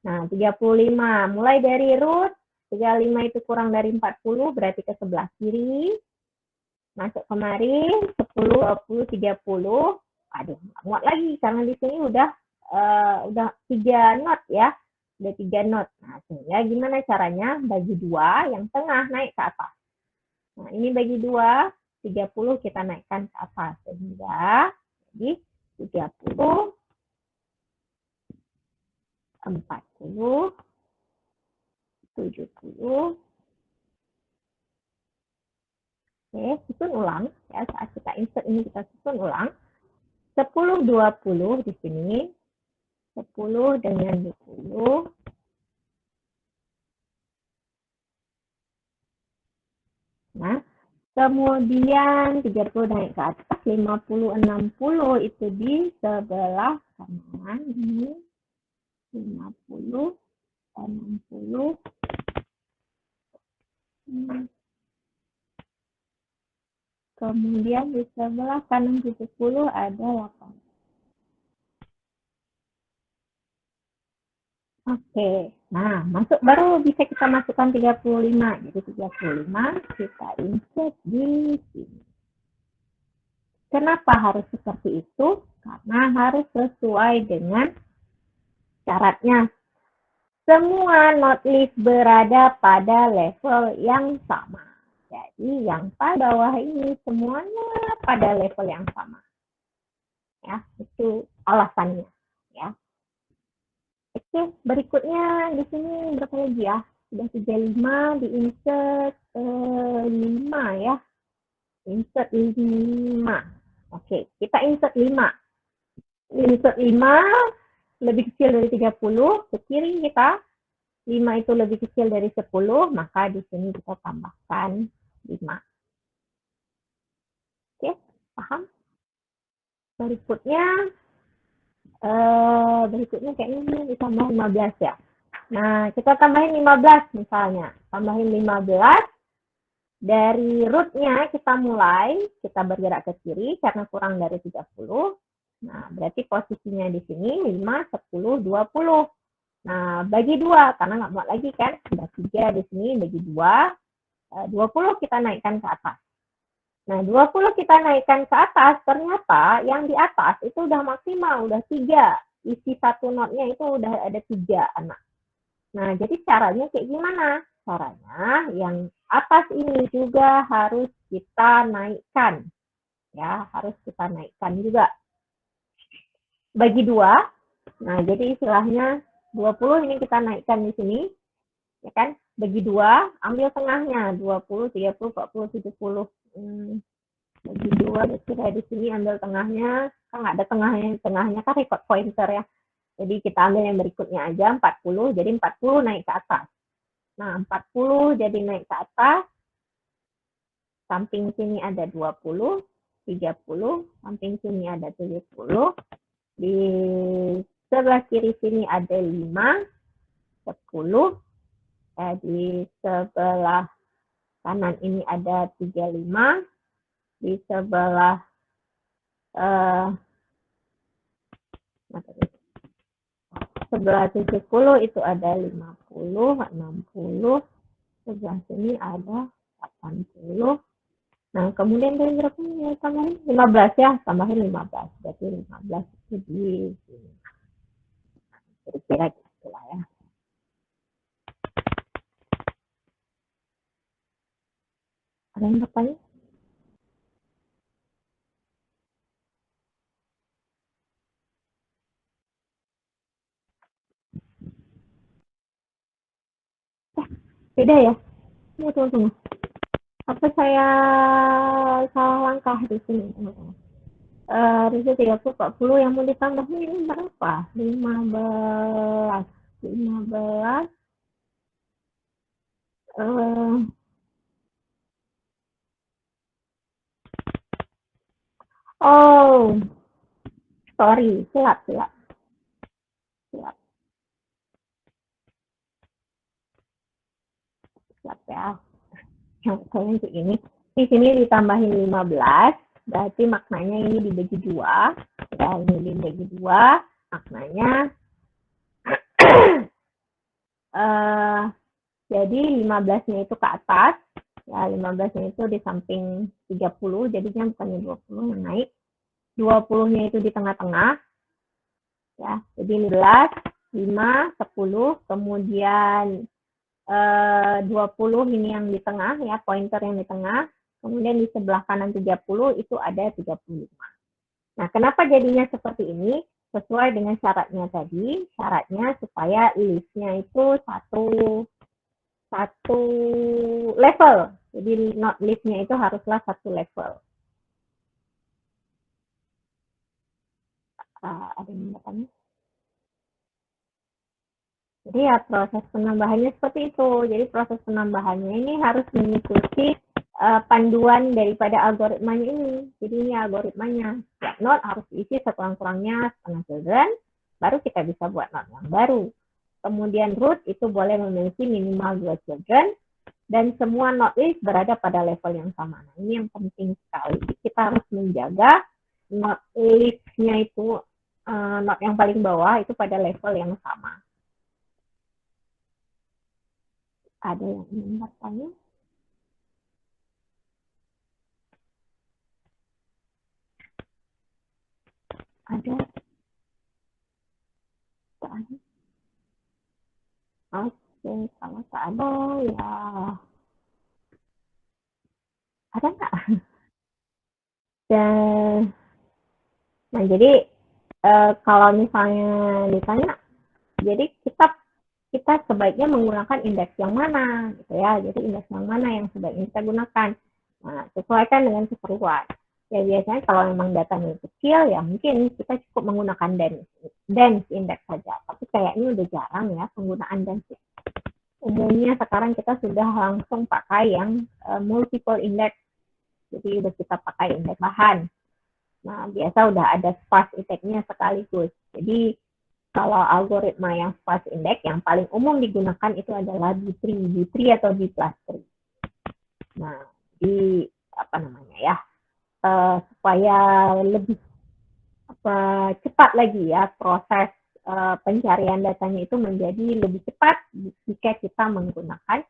[SPEAKER 1] Nah, 35. Mulai dari root, 35 itu kurang dari 40, berarti ke sebelah kiri. Masuk kemari, 10, 20, 30. Aduh, nggak muat lagi. Karena di sini udah 3 not ya. Ada 3 not. Nah, sehingga gimana caranya? Bagi 2, yang tengah naik ke atas. Nah, ini bagi 2, 30 kita naikkan ke atas. Sehingga jadi 30, 40, 70. Oke, susun ulang. Ya, saat kita insert ini kita susun ulang. 10, 20 di sini. 10 dengan 20. Nah, kemudian 30 naik ke atas, 50, 60 itu di sebelah kanan. Ini 50, 60. Kemudian di sebelah kanan 70 ada 8. Oke, nah baru bisa kita masukkan 35. Jadi 35 kita insert di sini. Kenapa harus seperti itu? Karena harus sesuai dengan syaratnya. Semua not list berada pada level yang sama. Jadi yang pada bawah ini semuanya pada level yang sama. Ya, itu alasannya. Ya. Oke, berikutnya di sini berapa lagi ya? Sudah 35, di insert 5 ya. Insert 5. Oke, kita insert 5. Insert 5 lebih kecil dari 30, ke kiri kita 5 itu lebih kecil dari 10, maka di sini kita tambahkan 5. Oke, paham? Berikutnya kayaknya ini ditambah 15 ya. Nah, kita tambahin 15 misalnya. Tambahin 15. Dari rootnya kita mulai, kita bergerak ke kiri karena kurang dari 30. Nah, berarti posisinya di sini 5, 10, 20. Nah, bagi 2, karena nggak muat lagi kan. Ada 3 di sini, bagi 2. 20 kita naikkan ke atas. Nah, 20 kita naikkan ke atas, ternyata yang di atas itu udah maksimal, udah 3. Isi satu notnya itu udah ada 3 anak. Nah, jadi caranya kayak gimana? Caranya yang atas ini juga harus kita naikkan. Ya, harus kita naikkan juga. Bagi 2. Nah, jadi istilahnya 20 ini kita naikkan di sini. Ya kan? Bagi 2, ambil tengahnya. 20, 30, 40, 70. Bagi 2, kira di sini ambil tengahnya. Kan nggak ada tengahnya kan record pointer ya. Jadi kita ambil yang berikutnya aja, 40. Jadi 40 naik ke atas. Nah, 40 jadi naik ke atas. Samping sini ada 20, 30. Samping sini ada 70. Di sebelah kiri sini ada 5, 10. Di sebelah kanan ini ada 35. Di sebelah sebelah 70 itu ada 50, 60. Sebelah sini ada 80. Nah, kemudian dari berapa ya tambahin? 15 ya, tambahin 15. Berarti 15 itu di sini. Kira-kira gitu lah ya. Ada yang bertanya? Beda ya? Ini tunggu. Apa saya salah langkah di sini? Harusnya 30, 40 yang mau ditambahin ini berapa? 15. Oh, sorry, silap ya. Yang kalian kayak ini. Di sini ditambahin 15, berarti maknanya ini dibagi 2. Ya, ini dibagi 2, maknanya jadi 15-nya itu ke atas. Ya, 15-nya itu di samping 30, jadinya bukannya 20 yang naik. 20-nya itu di tengah-tengah. Ya, jadi 15, 5, 10, kemudian 20 ini yang di tengah ya, pointer yang di tengah, kemudian di sebelah kanan 30 itu ada 35. Nah, kenapa jadinya seperti ini? Sesuai dengan syaratnya tadi, syaratnya supaya list-nya itu satu level. Jadi not list-nya itu haruslah satu level. Ada yang bertanya? Jadi ya proses penambahannya seperti itu. Jadi proses penambahannya ini harus mengikuti panduan daripada algoritmanya ini. Jadi ini algoritmanya. Setiap node harus diisi sekurang-kurangnya setengah children, baru kita bisa buat node yang baru. Kemudian root itu boleh memiliki minimal 2 children, dan semua node list berada pada level yang sama. Nah, ini yang penting sekali. Kita harus menjaga node list-nya itu, node yang paling bawah itu pada level yang sama. Ada yang ingin bertanya? Ada? Oke, kalau tak ada ya ada nggak? Dan nah jadi kalau misalnya ditanya, jadi kita sebaiknya menggunakan indeks yang mana gitu ya. Jadi indeks yang mana yang sebaiknya kita gunakan. Nah, sesuaikan dengan keperluan. Ya biasanya kalau memang datanya kecil ya mungkin kita cukup menggunakan dense index saja. Tapi kayaknya udah jarang ya penggunaan dense. Umumnya sekarang kita sudah langsung pakai yang multiple index. Jadi udah kita pakai indeks bahan. Nah, biasa udah ada sparse index-nya sekaligus. Jadi kalau algoritma yang sparse index yang paling umum digunakan itu adalah B3 atau B+3. Nah, di apa namanya ya, supaya lebih cepat lagi ya proses pencarian datanya itu menjadi lebih cepat jika kita menggunakan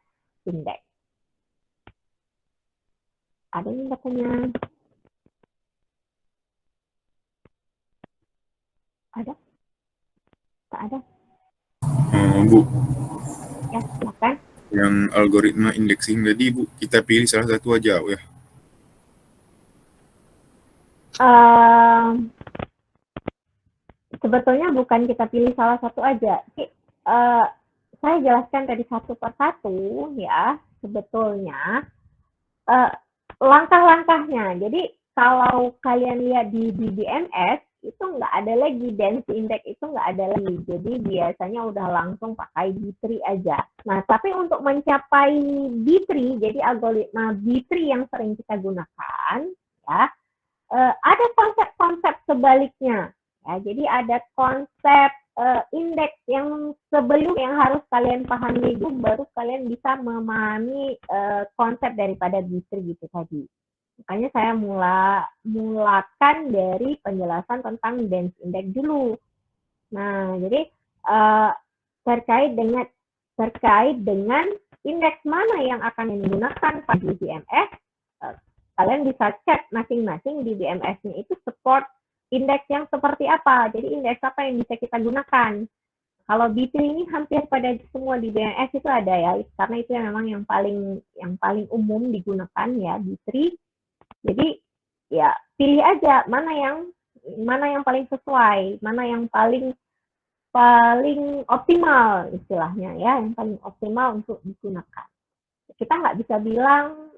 [SPEAKER 1] indeks. Ada yang bertanya? Ada? Tak ada?
[SPEAKER 6] Bu,
[SPEAKER 1] Ya, silakan.
[SPEAKER 6] yang algoritma indexing tadi Bu, kita pilih salah satu aja ya.
[SPEAKER 1] Sebetulnya bukan kita pilih salah satu aja. Saya jelaskan tadi satu per satu ya, sebetulnya langkah-langkahnya. Jadi kalau kalian lihat di BMS itu nggak ada lagi dense index, itu nggak ada lagi. Jadi biasanya udah langsung pakai B3 aja. Nah, tapi untuk mencapai B3, jadi algoritma B3 yang sering kita gunakan, ya, ada konsep-konsep sebaliknya. Ya, jadi ada konsep indeks yang sebelum yang harus kalian pahami dulu, baru kalian bisa memahami konsep daripada B3 gitu tadi. Makanya saya mulakan dari penjelasan tentang dense index dulu. Nah, jadi terkait dengan indeks mana yang akan digunakan pada BMS, kalian bisa cek masing-masing di BMS-nya itu support indeks yang seperti apa. Jadi indeks apa yang bisa kita gunakan. Kalau B3 ini hampir pada semua di BMS itu ada ya, karena itu yang memang yang paling umum digunakan ya B3. Jadi ya pilih aja mana yang paling sesuai, mana yang paling optimal istilahnya ya, yang paling optimal untuk digunakan. Kita nggak bisa bilang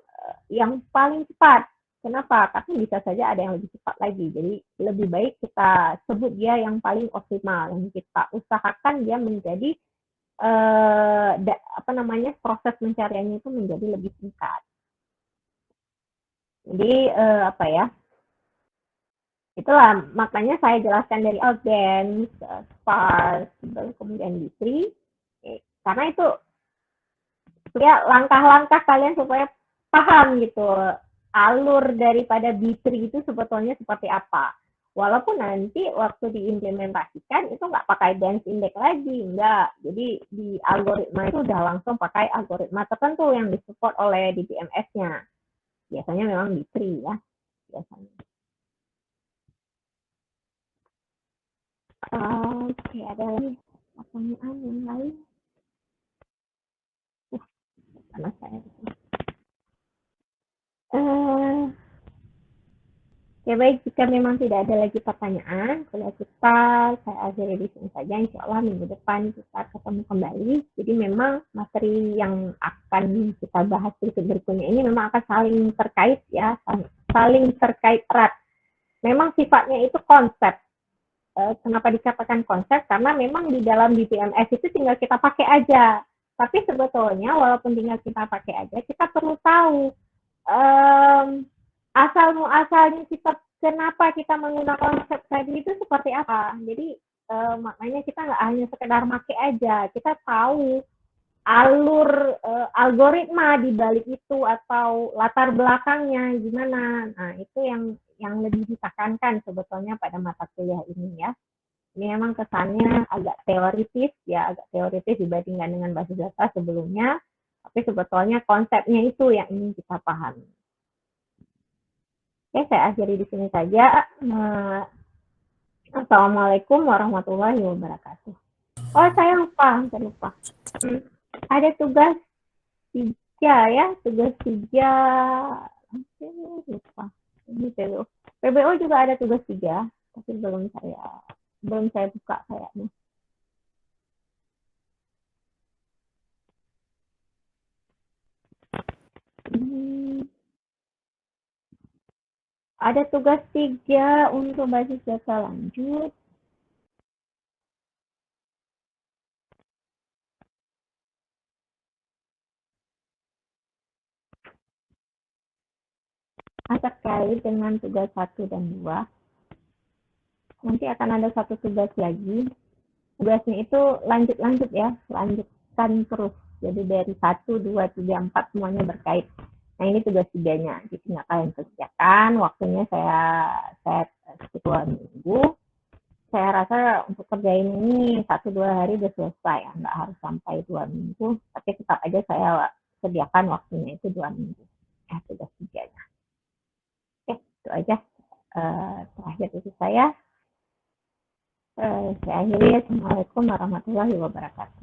[SPEAKER 1] yang paling cepat. Kenapa? Tapi bisa saja ada yang lebih cepat lagi. Jadi lebih baik kita sebut dia yang paling optimal, yang kita usahakan dia menjadi proses pencariannya itu menjadi lebih singkat. Jadi apa ya? Itulah makanya saya jelaskan dari dense, sparse, kemudian B3, karena itu ya langkah-langkah kalian supaya paham gitu alur daripada B3 itu sebetulnya seperti apa. Walaupun nanti waktu diimplementasikan itu nggak pakai dense index lagi, enggak. Jadi di algoritma itu udah langsung pakai algoritma tertentu yang disupport oleh DBMS-nya. Biasanya memang B3 ya, biasanya. Oke, ada lagi. pertanyaan yang lain? Karena saya ya baik, jika memang tidak ada lagi pertanyaan, kuliah kita saya akhiri di sini saja. Insya Allah minggu depan kita ketemu kembali. Jadi memang materi yang akan kita bahas berikutnya ini memang akan saling terkait ya, saling terkait erat. Memang sifatnya itu konsep. Kenapa dikatakan konsep? Karena memang di dalam BPMS itu tinggal kita pakai aja. Tapi sebetulnya walaupun tinggal kita pakai aja, kita perlu tahu asal-muasalnya kita kenapa kita menggunakan konsep tadi itu seperti apa. Jadi makanya kita nggak hanya sekedar pakai aja, kita tahu alur algoritma di balik itu atau latar belakangnya gimana. Nah, itu yang lebih ditekankan sebetulnya pada mata kuliah ini ya. Ini memang kesannya agak teoritis ya, agak teoritis dibandingkan dengan basis data sebelumnya, tapi sebetulnya konsepnya itu yang ingin kita pahami. Oke, saya akhiri di sini saja. Assalamualaikum warahmatullahi wabarakatuh. Oh, saya lupa. Ada tugas 3 ya, tugas 3. Lupa. Ini PBO. PBO juga ada tugas 3, tapi belum saya buka kayaknya. Ada tugas 3 untuk basis data lanjut. Terkait dengan tugas 1 dan 2. Nanti akan ada satu tugas lagi. Tugasnya itu lanjut ya, lanjutkan terus. Jadi dari 1, 2, 3, 4 semuanya berkait. Nah, ini tugas 3-nya. Jadi nggak kalian kerjakan, waktunya saya set 2 minggu. Saya rasa untuk kerjain ini 1-2 hari udah selesai, ya. Nggak harus sampai 2 minggu. Tapi tetap aja saya sediakan waktunya itu 2 minggu. Tugas 3-nya. Oke, itu aja. Terakhir itu saya. Saya akhiri. Assalamualaikum warahmatullahi wabarakatuh.